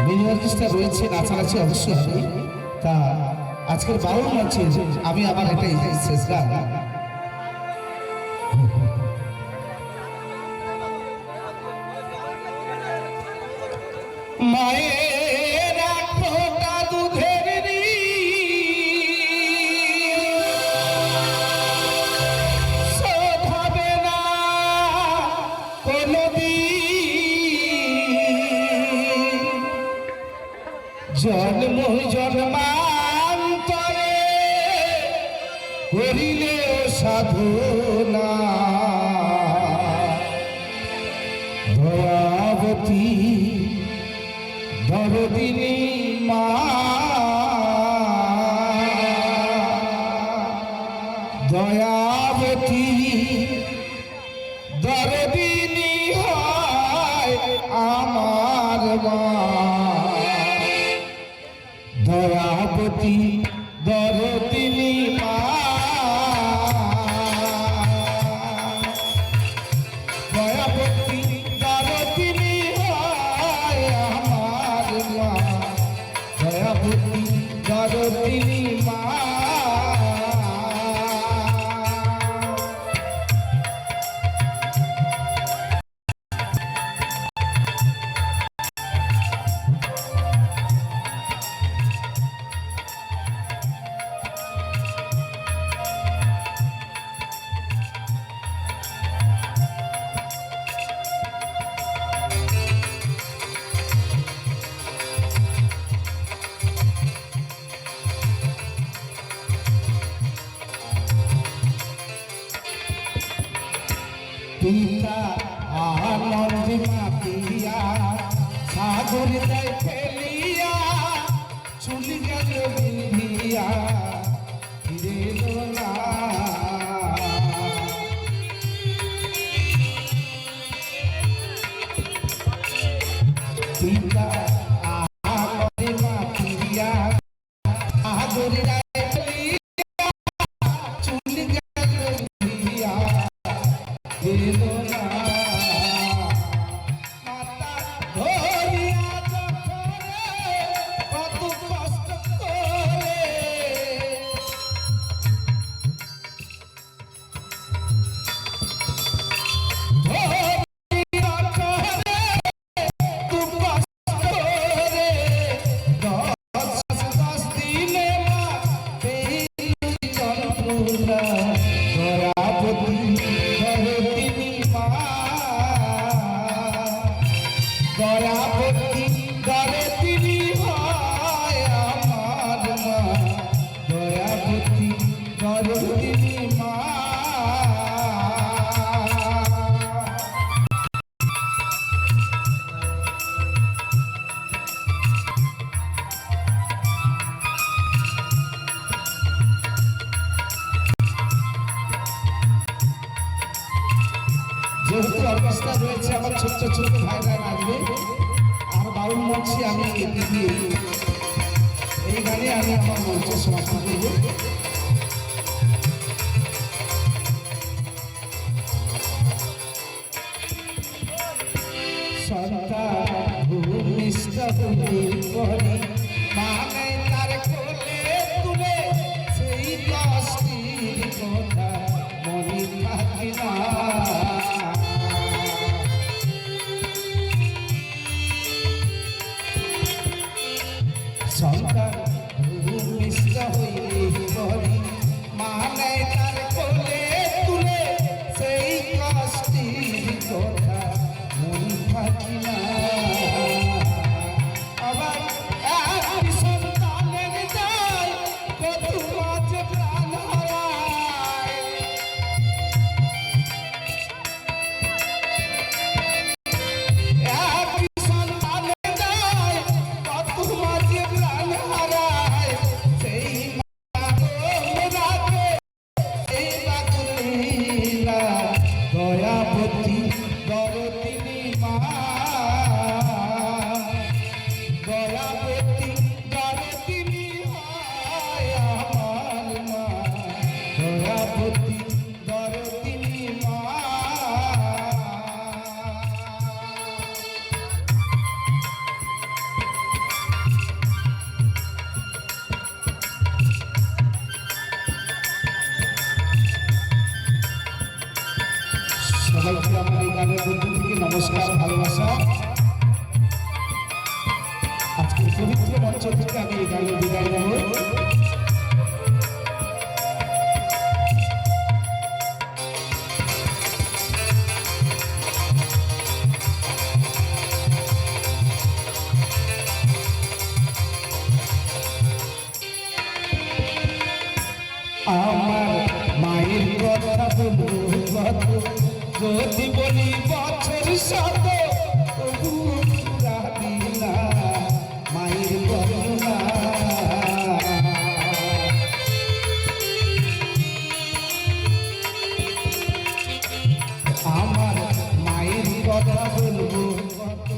মিনি অর্কেস্ট্রা রয়েছে, নাচানাচি অবশ্যই হবে। তা আজকের বাউল মঞ্চে আমি আমার এটাই শেষ গান। মায়ের এক ফোঁটা দুধের শোধ হবে না কোনদিন, জন্ম জন্মান্তরে করিলে সাধনা, দয়াবতী দরদিনী মা, দয়াবতী দরদিনী হয় আমার মা দয়াবতী দরদিনী মা দয়াবতী দরদিনী হয় আমার মা দয়াবতী দরদিনী মা পিতা আনন্দ মাতিয়া সাগর দেয় ফেলিয়া চুলি গেল বিন্ধিয়া ফিরে এলো না পিতা আনন্দ মাতিয়া সাগর দেয় ফেলিয়া চুলি গেল বিন্ধিয়া এলো না মাতা ধরিয়া যখনে কত কষ্ট করে ধরিয়া যখনে খুব কষ্ট করে 10 দিনে মা এই যন্ত্রণা দয়াবতী দরদিনী মা দয়াবতী দরদিনী হয় আমার মা দয়াবতী দরদিনী মা যেহেতু অবস্থা রয়েছে আমার ছোট্ট ছোট্ট ভাইরা নাচবে আর বাউল মঞ্চে আমি এই গানে আমি আমার মঞ্চ সমাপন করব সন্তান ভূমিষ্ঠ হইলে পরে মানে তার কোলে তুলে সেই কষ্টের কথা মনে থাকে না সন্তান ভূমিষ্ঠ হইলে পরে মানে তার কোলে তুলে সেই কষ্টের কথা মনে থাকে না আবার এক সন্তানের যায় কত মাঝে প্রাণ হারায় এক সন্তানের যায় কত মাঝে প্রাণ হারায় সেই মা রাখে এই বাকুলীলা দয়াবতী দরদিনী মা দয়াবতী দরদিনী হয় আমার মা দয়াবতী দরদিনী মা সবাইকে আমার এই গানের মধ্যে থেকে নমস্কার ভালোবাসা আজকে পবিত্র মঞ্চ থেকে আমি এই গানের বিদায় নেব আমার মায়ের কথা বলবো কত যদি বলি বছর শত তবু রাখি না মায়ের করুণা আমার মায়ের কথা বলবো কত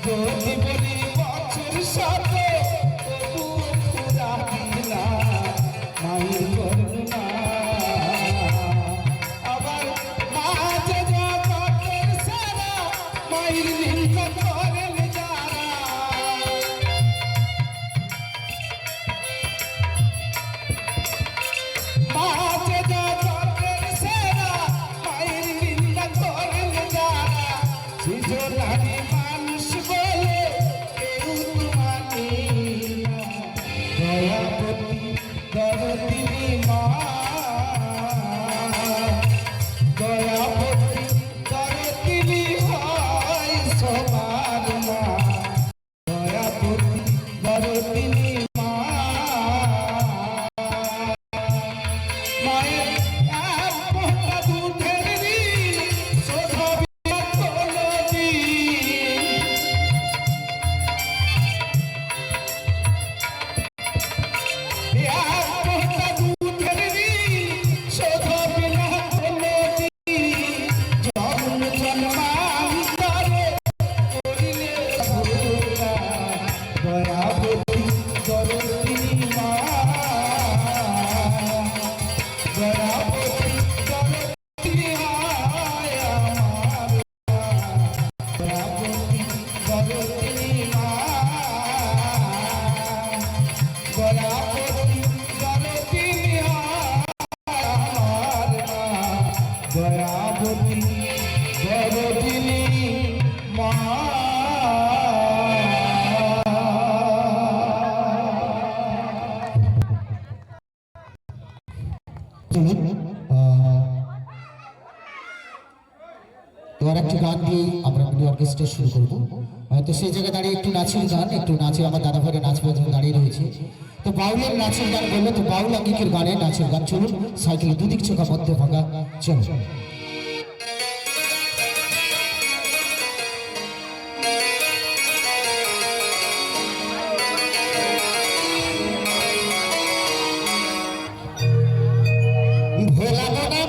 যদি বলি বছর শত তবু ফুরাবি না মায়ের করুণা। আবার মাঝে জগতের সারা মায়ের নিন্দা করেন যারা। মাঝে জগতের সেরা মায়ের নিন্দা করেন যারা। সৃজনারি মানুষ বলে কেউ তো মানে না। দয়াবতী দরদিনী মা, দয়াবতী দরদিনী হয় সবার মা। দয়াবতী দরদিনী মা, মায়ের এক ফোঁটা দুধের ঋণ শোধাবি না কোনোদিন। এক ফোঁটা দুধের ঋণ শোধাবি না কোনোদিন। জন্ম জন্মান্তরে করিলে ভুলা। দয়াবতী দরদিনী মা, দয়াবতী দরদিনী হয় আমার মা। দয়াবতী দরদিনী মা, দয়াবতী দরদিনী হয় আমার মা। দয়াবতী দরদিনী মা। এবার একটি গান দিয়ে আমরা মিনি অর্কেস্ট্রা শুরু করব। তো সেই জায়গায় দাঁড়িয়ে একটু নাচের গান, একটু নাচে আমার দাদা ভাইরা নাচ বাজনা দাঁড়িয়ে রয়েছে। তো বাউলের নাচের গান বললো, তো বাউল আঙ্গিকের গানে নাচের গান চলুন। সাইকেলে দুদিক চোখা মধ্যে ভাঙা চল। ভোলা বাবা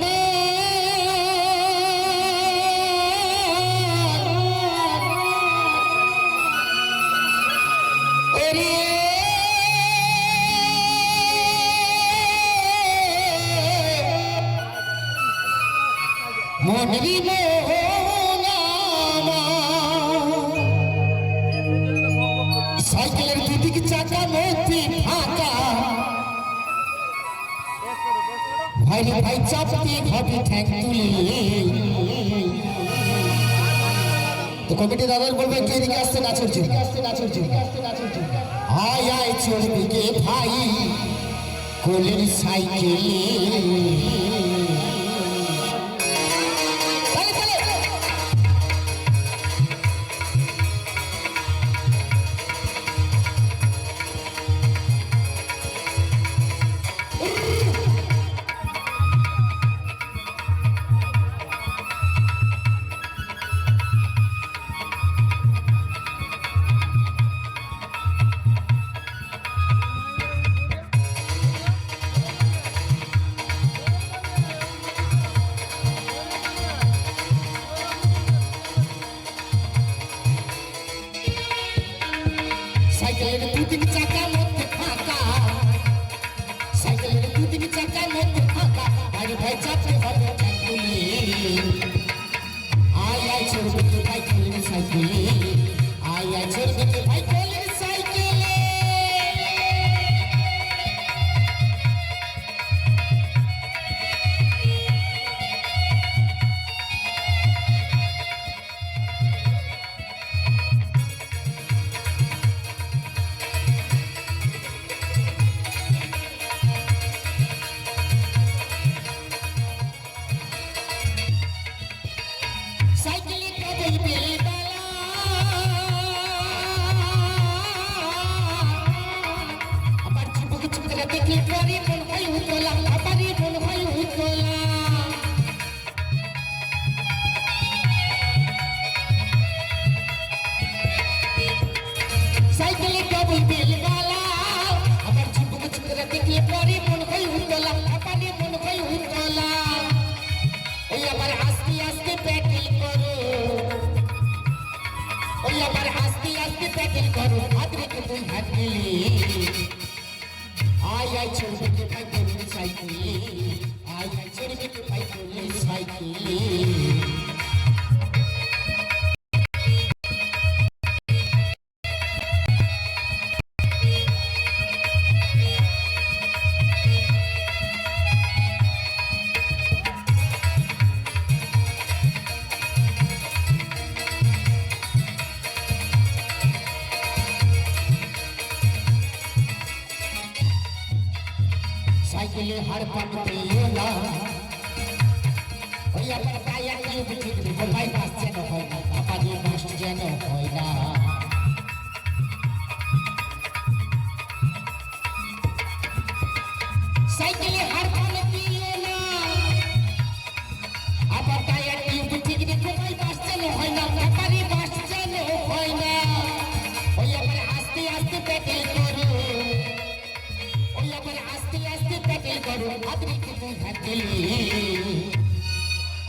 মনরি সাইকেলের দুদিকে চাকা মধ্যে ফাঁকা। ভাই রে ভাই চাপতে ভাবি ঠ্যাং তুলে। তো কমিটি দাদার বলবে একটু এদিকে আসতে নাচের জন্য। আয় আয় চলবি গে ভাই কোলের সাইকেলে। সাইকেলের দুদিকে চাকা মধ্যে ফাঁকা, সাইকেলের দুদিকে চাকা মধ্যে ফাঁকা। আরে ভাই চাপতে হবে চাকুলে। আয় আয় চলবে কে ভাই কোলের সাইকেলে। আয় আয় চলবে কে ভাই কোলের সাইকেলে। সাইকেলে কেবল বেলবেলা, আবার চুপক চুপকে দেখলে পরে মন হয় উতলা, আবারই মন হয় উতলা। সাইকেলে কেবল বেলবেলা, আবার চুপক চুপকে দেখলে পরে মন হয় উতলা, আবারই মন হয় উতলা। ওই আবার আস্তে আস্তে ব্যাটিং করো, ওই আবার আস্তে আস্তে প্যাকেট করো হাত রেখে তুই হাত গেলি আয় আয় চলবে কে ভাই করলে সাইকেল আয় আয় চলবে কে ভাই করলে সাইকেল সাইকেলে হার পাতে এলা ওই আমার পায়া কেউ বিঠে দিব ভাই বাস যেন হয় না পাপারি বাস যেন হয় না সাইকেলে হার পাতে এলা আবার পায়া কেউ বিঠে দিব ভাই বাস যেন হয় না পাপারি বাস যেন হয় না ওই আমার আস্তে আস্তে পেটে করো ওই আবার আস্তে আস্তে প্যাকেল করো হাত রেখে তুই হাত গেলি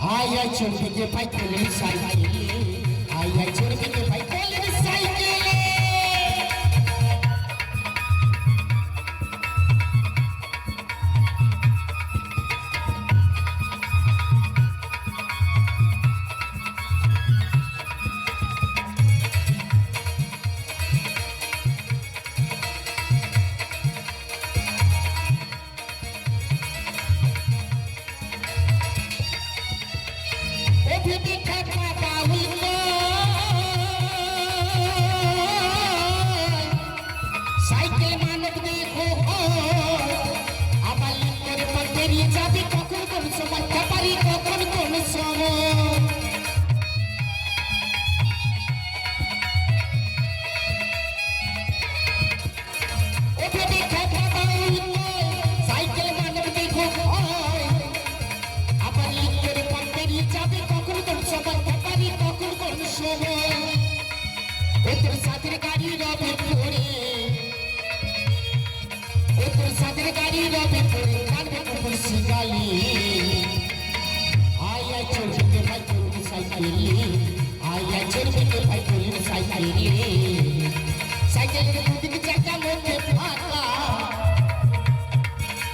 আয় আয় চলবে কে ভাই করলে সাইকেল আয় আয় চলবে কে ভাই করলে সাইকেল সাইকেল মানব দেখো আবার লিঙ্কের পর বেরিয়ে যাবে কখন কোন সময় পারি কখন কোন সময় সাইকেল মানব দেখো আবার লিঙ্কের পর বেরিয়ে যাবে কখন কোন সময় পারি কখন কোন সময় তোর সাথে গাড়ি রবে পড়ে তোর সাথে গাড়ি রবে পড়ে কানবে কুকুর শিগালি আয় আয় চলবে ভাই করবি সাইকেল আয় আয় চলবে ভাই করবি সাইকেল সাইকেলের দুদিকে চাকা মধ্যে ফাঁকা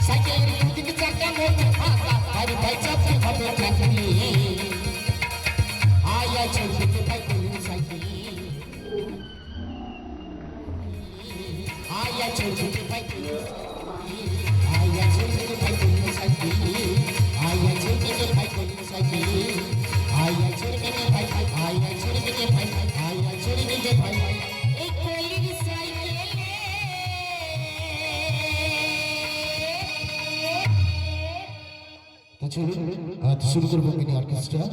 সাইকেলের দুদিকে চাকা মধ্যে ফাঁকা আরে ভাই চাপতে হবে চাকরি আয় আয় চলবে ভাই করবি সাইকেল আয়া চলবে ভাই আয়া চলবে ভাই কোন সাইকেল আয়া চলবে ভাই কোন সাইকেল আয়া চলবে ভাই আয়া চলবে ভাই আয়া চলবে ভাই এই কোলির সাইকেল তো চলুন তো শুরু করবো মিনি অর্কেস্ট্রা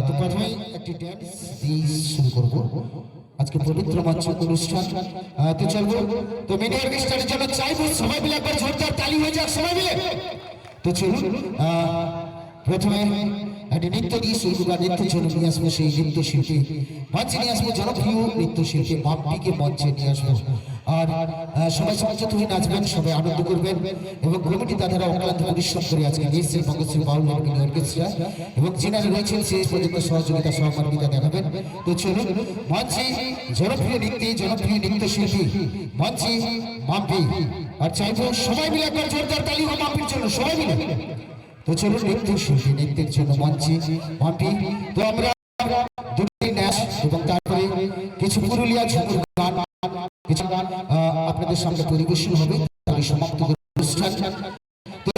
তো প্রথমেই একটি ড্যান্স দিয়ে শুরু করবো আজকে পবিত্র মঞ্চ অনুষ্ঠান তো চলবো তো মিনি অর্কেস্ট্রার জন্য চাইবো সবাই মিলে একবার জোরদার তালি হয়ে যাক সবাই মিলে তো চলুন প্রথমে একটি নৃত্য দিয়ে শুরু করবো নৃত্যের জন্য নিয়ে আসবো সেই নৃত্যশিল্পী মঞ্চে নিয়ে আসবো জনপ্রিয় নৃত্যশিল্পী মাম্পিকে মঞ্চে নিয়ে আসবো আর সবাই সমাজত হয়ে নাচবেন সবাই আনন্দ করবেন এবং কমিটি দাদারা অক্লান্ত পরিশ্রম করে আজকে নিয়েছে বঙ্গশ্রী বাউল মিনি অর্কেস্ট্রা এবং যিনারা রয়েছেন শেষ পর্যন্ত সহযোগিতা সহমর্মিতা দেখাবেন তো চলুন মঞ্চে জনপ্রিয় নৃত্যশিল্পী মঞ্চে মাম্পি আর চাইবো সবাই মিলে একবার জোরদার তালি হোক মাম্পির জন্য সবাই মিলে তো চলুন নৃত্যশিল্পী নৃত্যের জন্য মঞ্চে মাম্পি তো আমরা দুটি ন্যাস এবং তারপরে কিছু পুরুলিয়া ঝুমুর গান কিছু গান আপনাদের সামনে পরিবেশন হবে তারপরে সমাপ্ত অনুষ্ঠান তো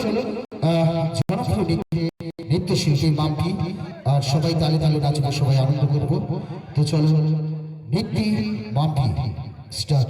জনপ্রিয় নৃত্যশিল্পী মাম্পি আর সবাই তালে তালে নাচবে সবাই আনন্দ করবো তো চলো নৃত্য মাম্পি স্টার্ট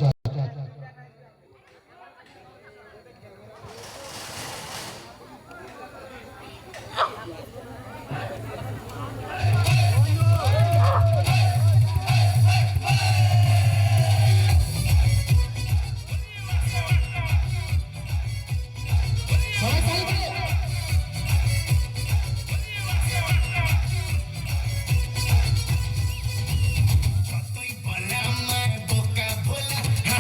बोला मैं बोका बोला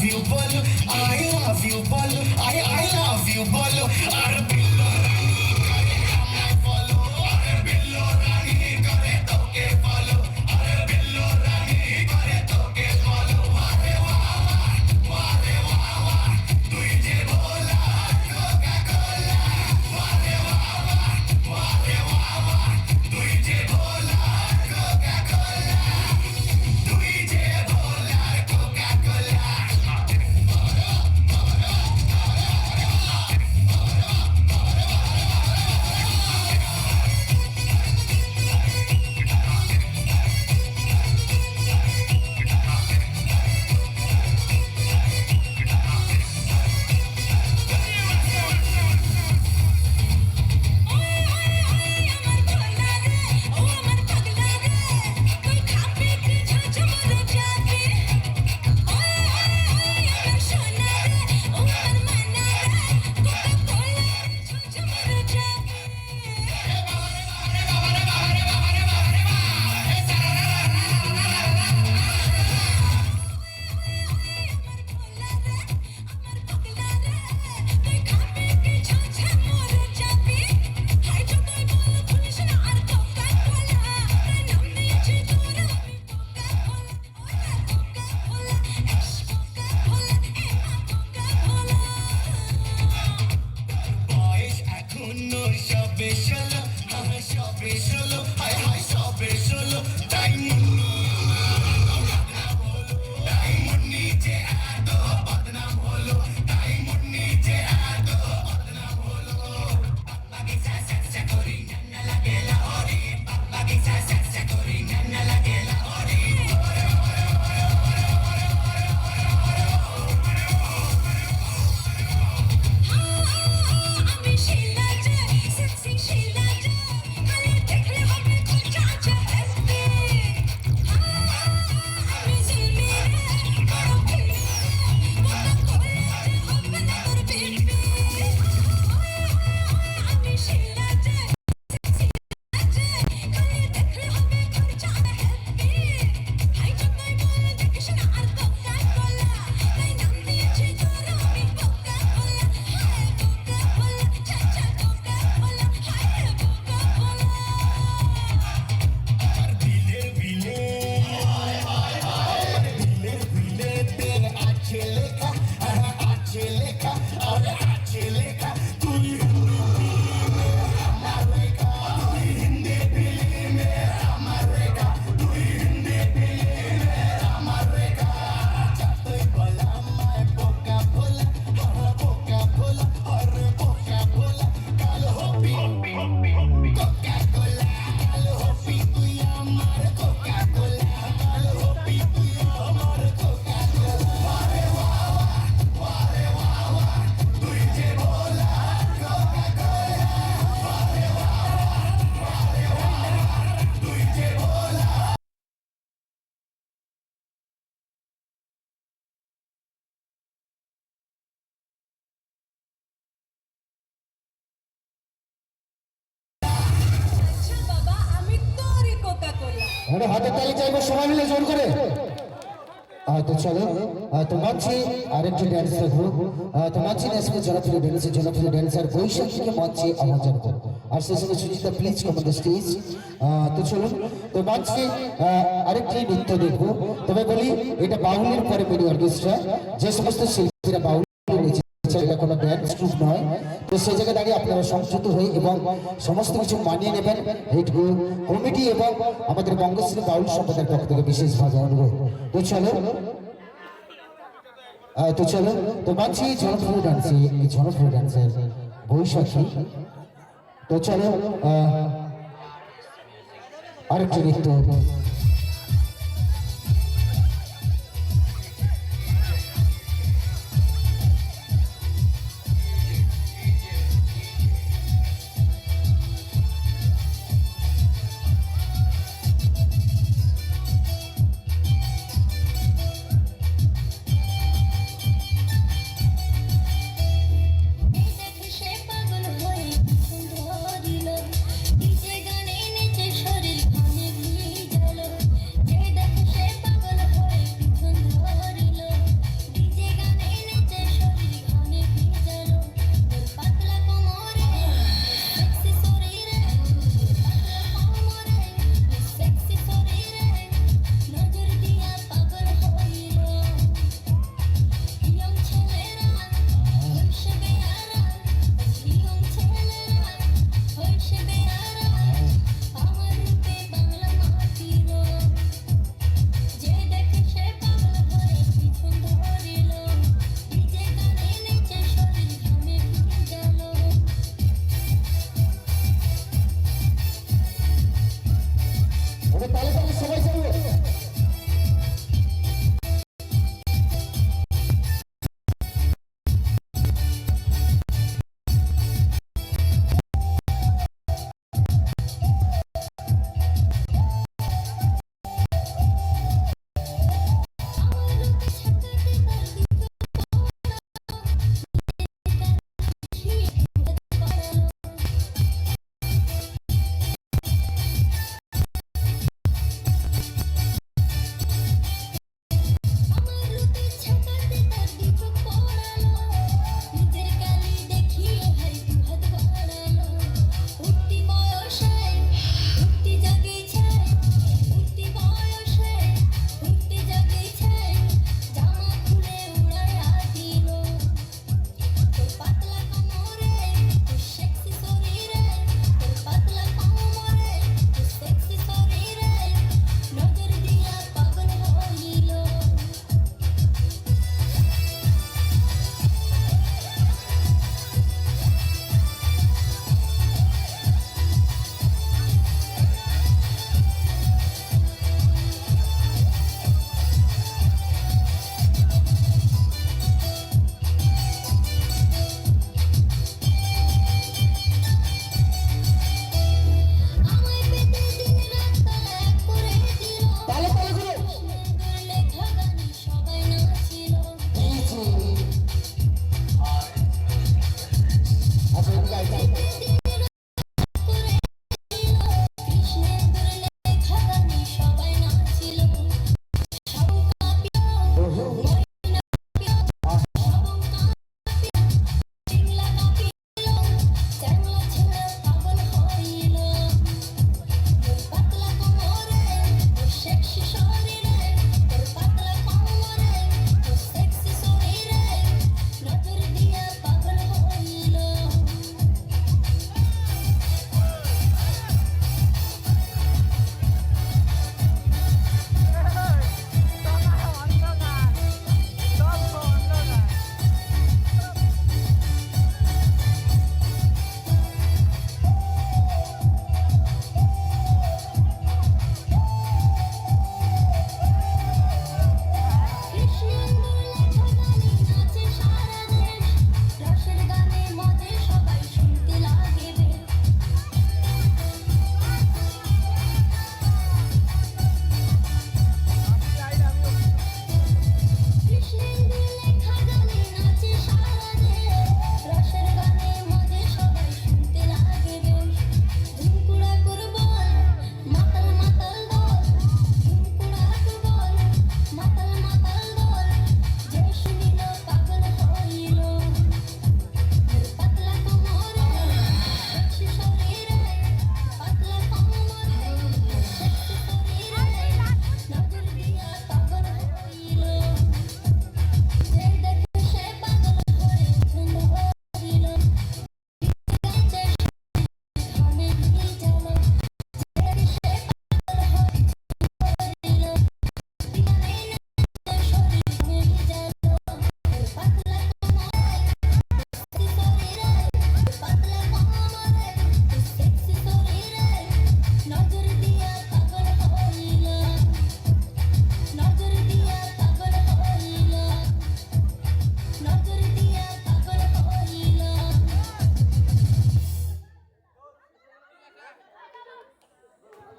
you bolo, I love you bolo, I love you bolo, আর বিল্লো রানী করে আমায় follow, আর বিল্লো রানী করে তোকে follow, আর বিল্লো রানী করে তোকে follow, আরে ওয়া তুই যে ভোলা কোকা-কোলা, আরে ওয়া তুই যে ভোলা কোকা-কোলা, তুই যে ভোলা কোকা-কোলা। বয়স এখনো সবে ষোলো, সবে ষোলো, হায় হায় সবে ষোলো, তাই তাই মুন্নি যে এত বদনাম হলো, তাই মুন্নি যে এত বদনাম হলো। বাবাকে সা করি নান্না লাগে লাহোরি, বাবাকে সা করি নান্না লাগে লাহোরি। আমি শিলা যে সেক্সি শিলা যে খালি দেখলে হবে খোঁচা এসপি, আমি জিমি রে বড় ফিরে মন করে হবে না তোর বিপি, আমি শিলা যে সেক্সি শিলা যে খালি দেখলে হবে খোঁচা এসপি, হাই যতই বল দেখিস না আর কোকা-কোলা, তাই নাম দিয়েছি তোর আমি কোকা-কোলা, হায় কোকা-কোলা, চাচা কোকা-কোলা, হায় কোকা-কোলা। আর দিলের বিলে তের আছে লেখা, আছে লেখা, আর আছে লেখা, তুই হিন্দি ফিল্মে আমার রেখা, তুই হিন্দি ফিল্মে আমার রেখা, যতই বলা আমায় বোকা ভোলা, বোকা ভোলা, আরে বোকা ভোলা, কাল হবি কোকা-কোলা, কাল হবি তুই আমার কোকা-কোলা, কাল হবি তুই আমার কোকা-কোলা, আরে ওয়া তুই যে ভোলা কোকা-কোলা, আরে ওয়া তুই যে ভোলা। আচ্ছা বাবা, আমি তোরই কোকা-কোলা। আমরা হাতে তালি চাইবো সবাই মিলে জোর করে। তো চলো, তো মানছি আরেকটি ড্যান্স দেখবো। তো মানছি আজকে জনপ্রিয় ড্যান্সার বৈশাখীকে মঞ্চে আহ্বান করবো। আর সেই সঙ্গে Suchita please com the stage. তো চলো, তো মানছি আরেকটি নৃত্য দেখবো। তবে বলি এটা বাউলের পরে মিনি অর্কেস্ট্রা, যে সমস্ত শিল্পীরা বাউল রয়েছে এটা কোনো ড্যান্স গ্রুপ নয়। তো সেই জায়গায় দাঁড়িয়ে আপনারা সংযুক্ত হয়ে এবং সমস্ত কিছু মানিয়ে নেবেন এইটুকু কমিটি এবং আমাদের বঙ্গশ্রী বাউল সম্প্রদায়ের পক্ষ থেকে বিশেষভাবে অনুরোধ। তো চলো, তো মানছি জনপ্রিয় ডান্সের বৈশাখী। তো চলো আরেকটি নৃত্য। সে পাগল হয়ে ধরিল, নিচে গানে নিচে শরীর খানে ভিজালো।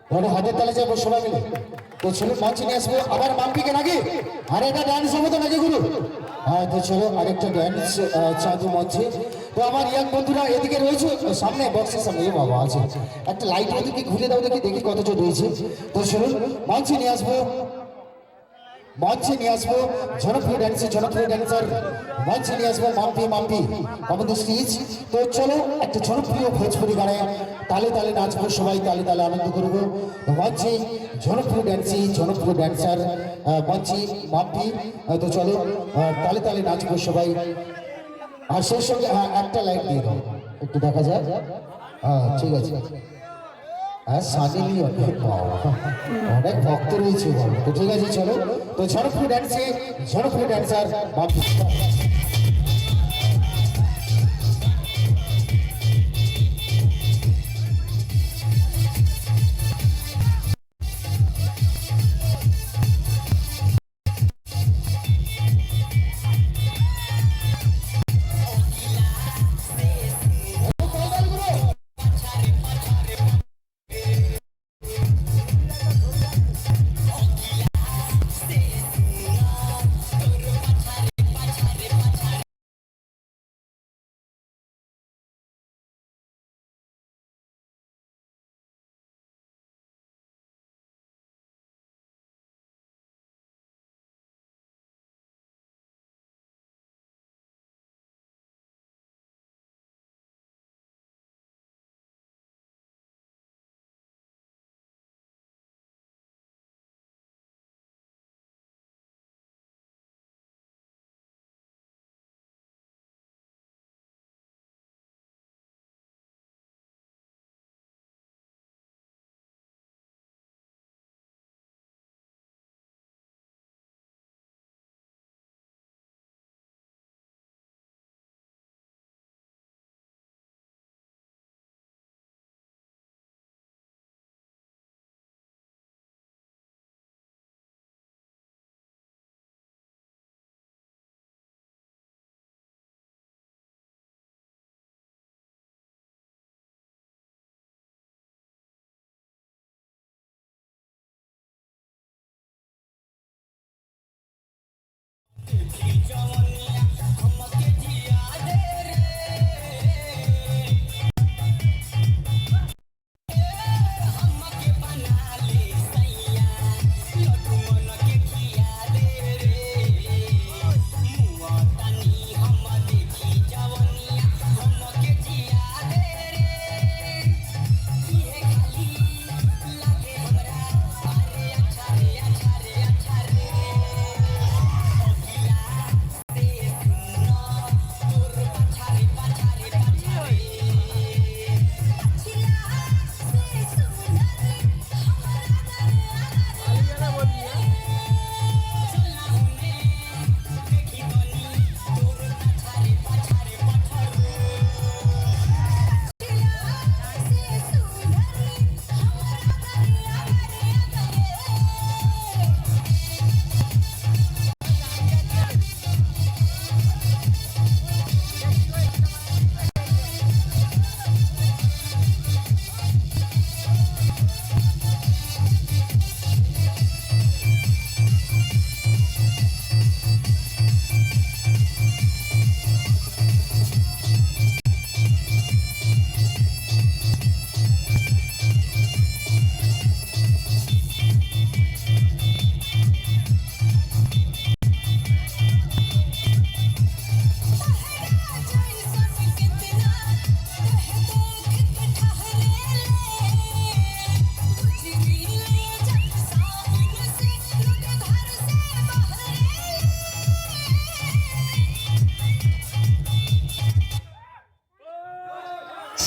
তাহলে হাতের তালে যাবো সবাই মিলে। তো চলো মঞ্চে নিয়ে আসবো আবার মাম্পিকে নাকি আর একটা ডান্স হবে তো নাকি গুরু? হ্যাঁ তো চলো আরেকটা ডান্স চাঁদু মঞ্চে। তো আমার ইয়াং বন্ধুরা এদিকে রয়েছে সামনে বক্সের সামনে, এ বাবা আছে একটা লাইট ওদিকে ঘুরে দাও দেখি দেখি কতটা রয়েছে। তো চলুন মঞ্চে নিয়ে আসবো, মঞ্চে নিয়ে আসবো জনপ্রিয় ড্যান্সার মঞ্চে নিয়ে আসবো মাম্পি আমাদের স্টেজ। তো চলো একটা জনপ্রিয় ভোজপুরি গানে তালে তালে নাচবো সবাই, তালে তালে আনন্দ করবো। তো মঞ্চে জনপ্রিয় ড্যান্সার মঞ্চে মাম্পি। তো চলো তালে তালে নাচবো সবাই। আর সেই সঙ্গে একটা লাইট দিয়ে দাও একটু দেখা যায়। হ্যাঁ ঠিক আছে। হ্যাঁ সানি লিওন অনেক ভক্ত রয়েছে। তো ঠিক আছে চলো। তো জনপ্রিয় ড্যান্সার মাম্পি।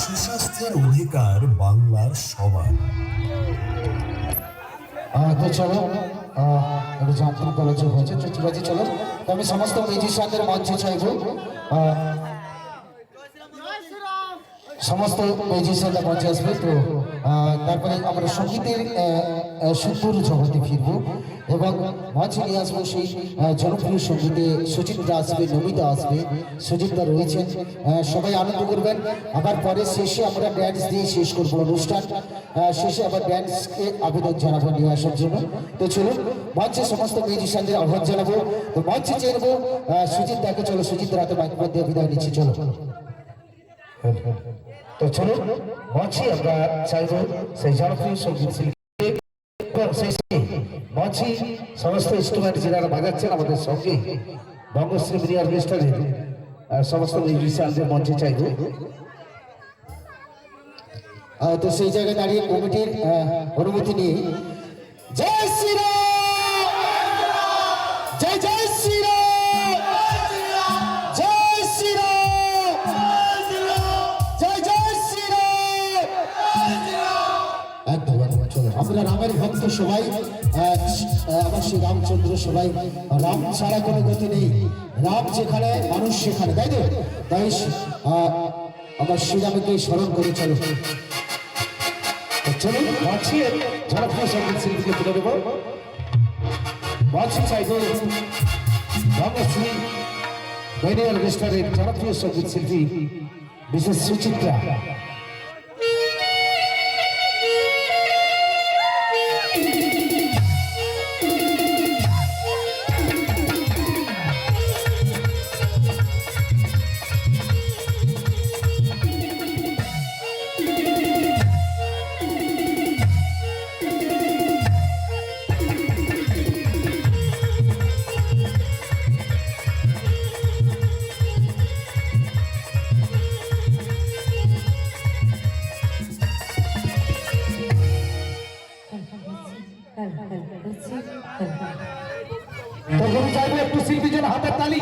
সুস্বাস্থ্যের অধিকার বাংলার সবার। তো চলো একটু যান্ত্রিক কলেজে হয়েছে। তো ঠিক আছে চলো। তো আমি সমস্ত মিউজিশিয়ানদের মঞ্চে চাইবো। সমস্ত মিউজিশিয়ানরা মঞ্চে আসবে। তো তারপরে আমরা সঙ্গীতের সুন্দর জগতে ফিরবো এবং মঞ্চে নিয়ে আসবো সেই জনপ্রিয় সঙ্গীতে সুচিত্রা আসবে, নমিতা আসবে, সুচিত্রা রয়েছেন। সবাই আনন্দ করবেন। আবার পরে শেষে আমরা ড্যান্স দিয়ে শেষ করবো অনুষ্ঠান। শেষে আবার ড্যান্সকে আবেদন জানাবো নিয়ে আসার জন্য। তো চলুন মঞ্চে সমস্ত মিউজিশিয়ানদের আহ্বান জানাবো। তো মঞ্চে চেয়ে নেবো সুচিত্রাকে। চলো সুচিত্রা হাতে মাইক্রোফোন দিয়ে বিদায় নিচ্ছি। চলো। তো চলুন মঞ্চে আমরা চাইব সেই জনপ্রিয় সঙ্গীত শিল্পী এবং সেই মঞ্চে সমস্ত ইনস্ট্রুমেন্ট যারা বাজাচ্ছেন আমাদের সঙ্গে বঙ্গশ্রী মিডিয়া অর্কেস্ট্রারের সমস্ত মিউজিশিয়ানদের মঞ্চে চাইব। তো সেই জায়গায় দাঁড়িয়ে কমিটির অনুমতি নিয়ে জয় শ্রীরাম, জয় জয় শ্রীরাম, জয় শ্রীরাম, জয় জয় শ্রীরাম। একদম চলো, আমরা রামের ভক্ত সবাই, আবার শ্রী রামচন্দ্র সবাই। রাম ছাড়া কোনো গতি নেই, রাম যেখানে মানুষ সেখানে, তাই তো? তাই আবার শ্রীরামকে স্মরণ করে চলো। চলুন মঞ্চে জনপ্রিয় সঙ্গীত শিল্পীকে তুলে দেব। মঞ্চে চাইব বঙ্গশ্রী মিডিয়া অর্কেস্ট্রারের জনপ্রিয় সঙ্গীত শিল্পী বিশেষ সুচিত্রা। তখন চাইবো একটু শিল্পীদের হাতের তালি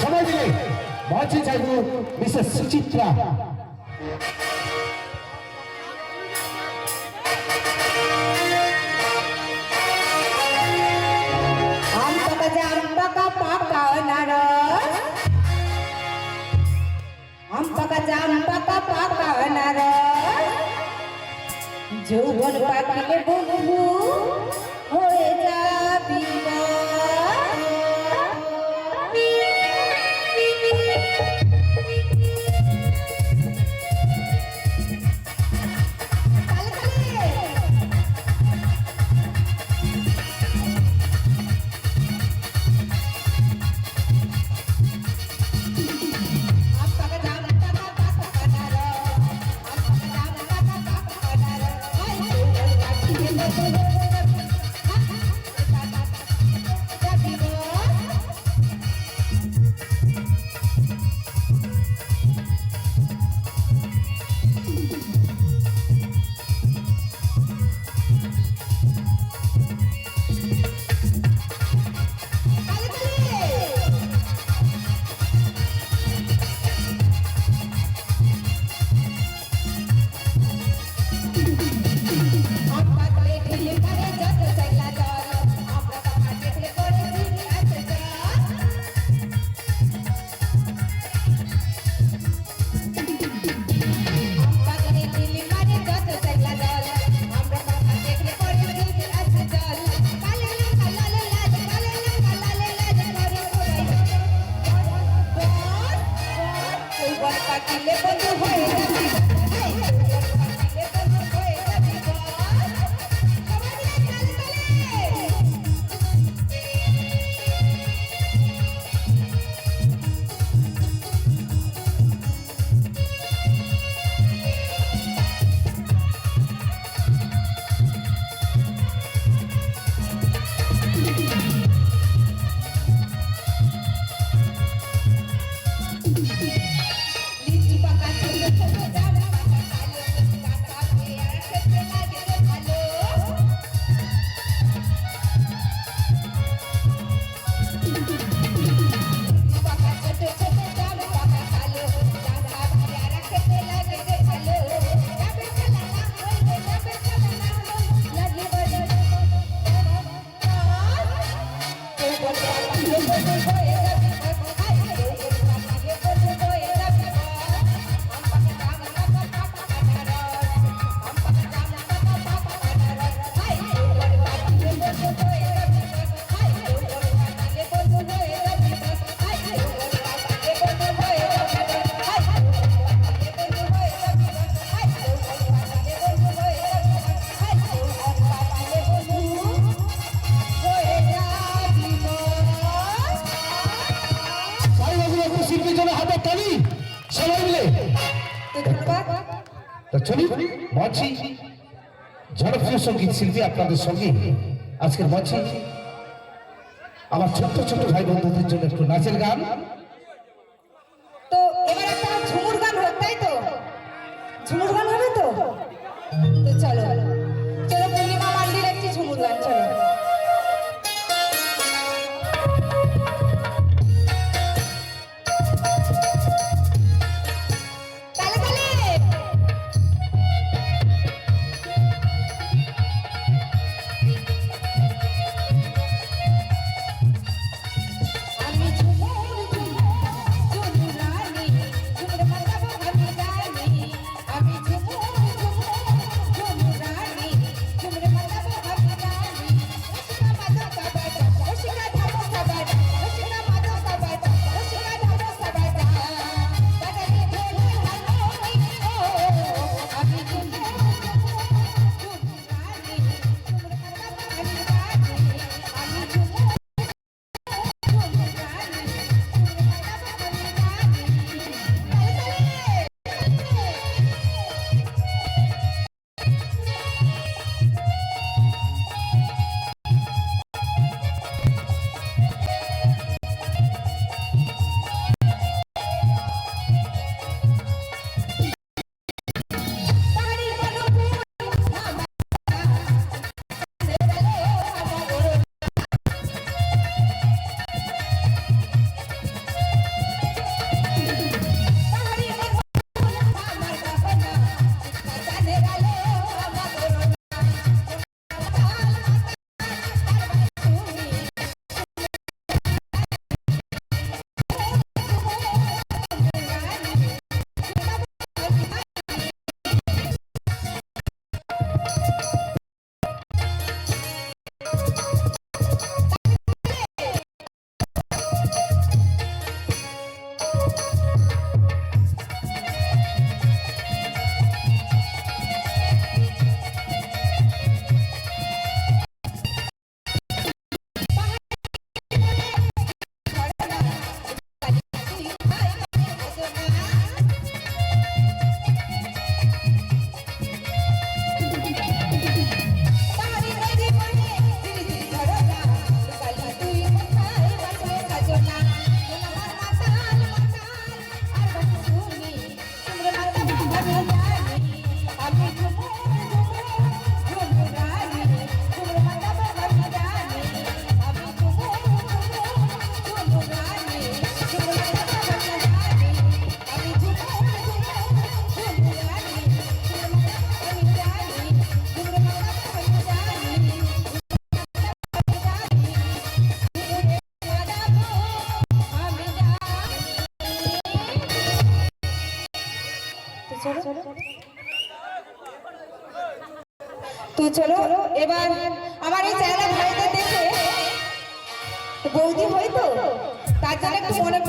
সবাই মিলে। মঞ্চে চাইবো মিসেস সুচিত্রা। আম পাকা জাম পাকা পাকা নারস, আম পাকা জাম পাকা পাকা নারস, যৌবন পাকিলে বন্ধু হয়ে যাবি চলুন মঞ্চে জনপ্রিয় সঙ্গীত শিল্পী আপনাদের সঙ্গে আজকের মঞ্চে আমার ছোট্ট ছোট ভাই বন্ধুদের জন্য একটু নাচের গান। তো এবার একটা ঝুমুর গান হোক, তাই তো? ঝুমুর গান হবে তো? তো চলো চলো পূর্ণিমা মান্ডির একটি ঝুমুর গান, চলো। তালে তালে আমি ঝুমুর ঝুমুর রানী ঝুমুর মাতাবো আমি জানি, আমি ঝুমুর ঝুমুর রানী ঝুমুর মাতাবো আমি জানি। রসিকা মাদো কাবাটা রসিকা ধামো কাবাটা রসিকা মাদো কাবাটা বাজারে ঢোল হারমোনি ও আমি ঝুমুর রানী ঝুমুর মাতাবো আমি জানি, আমি ঝুমুর তো চলো এবার আমার এই চ্যানেল ভাইদের দেখে বৌদি হয়তো তার জন্য একটু মনে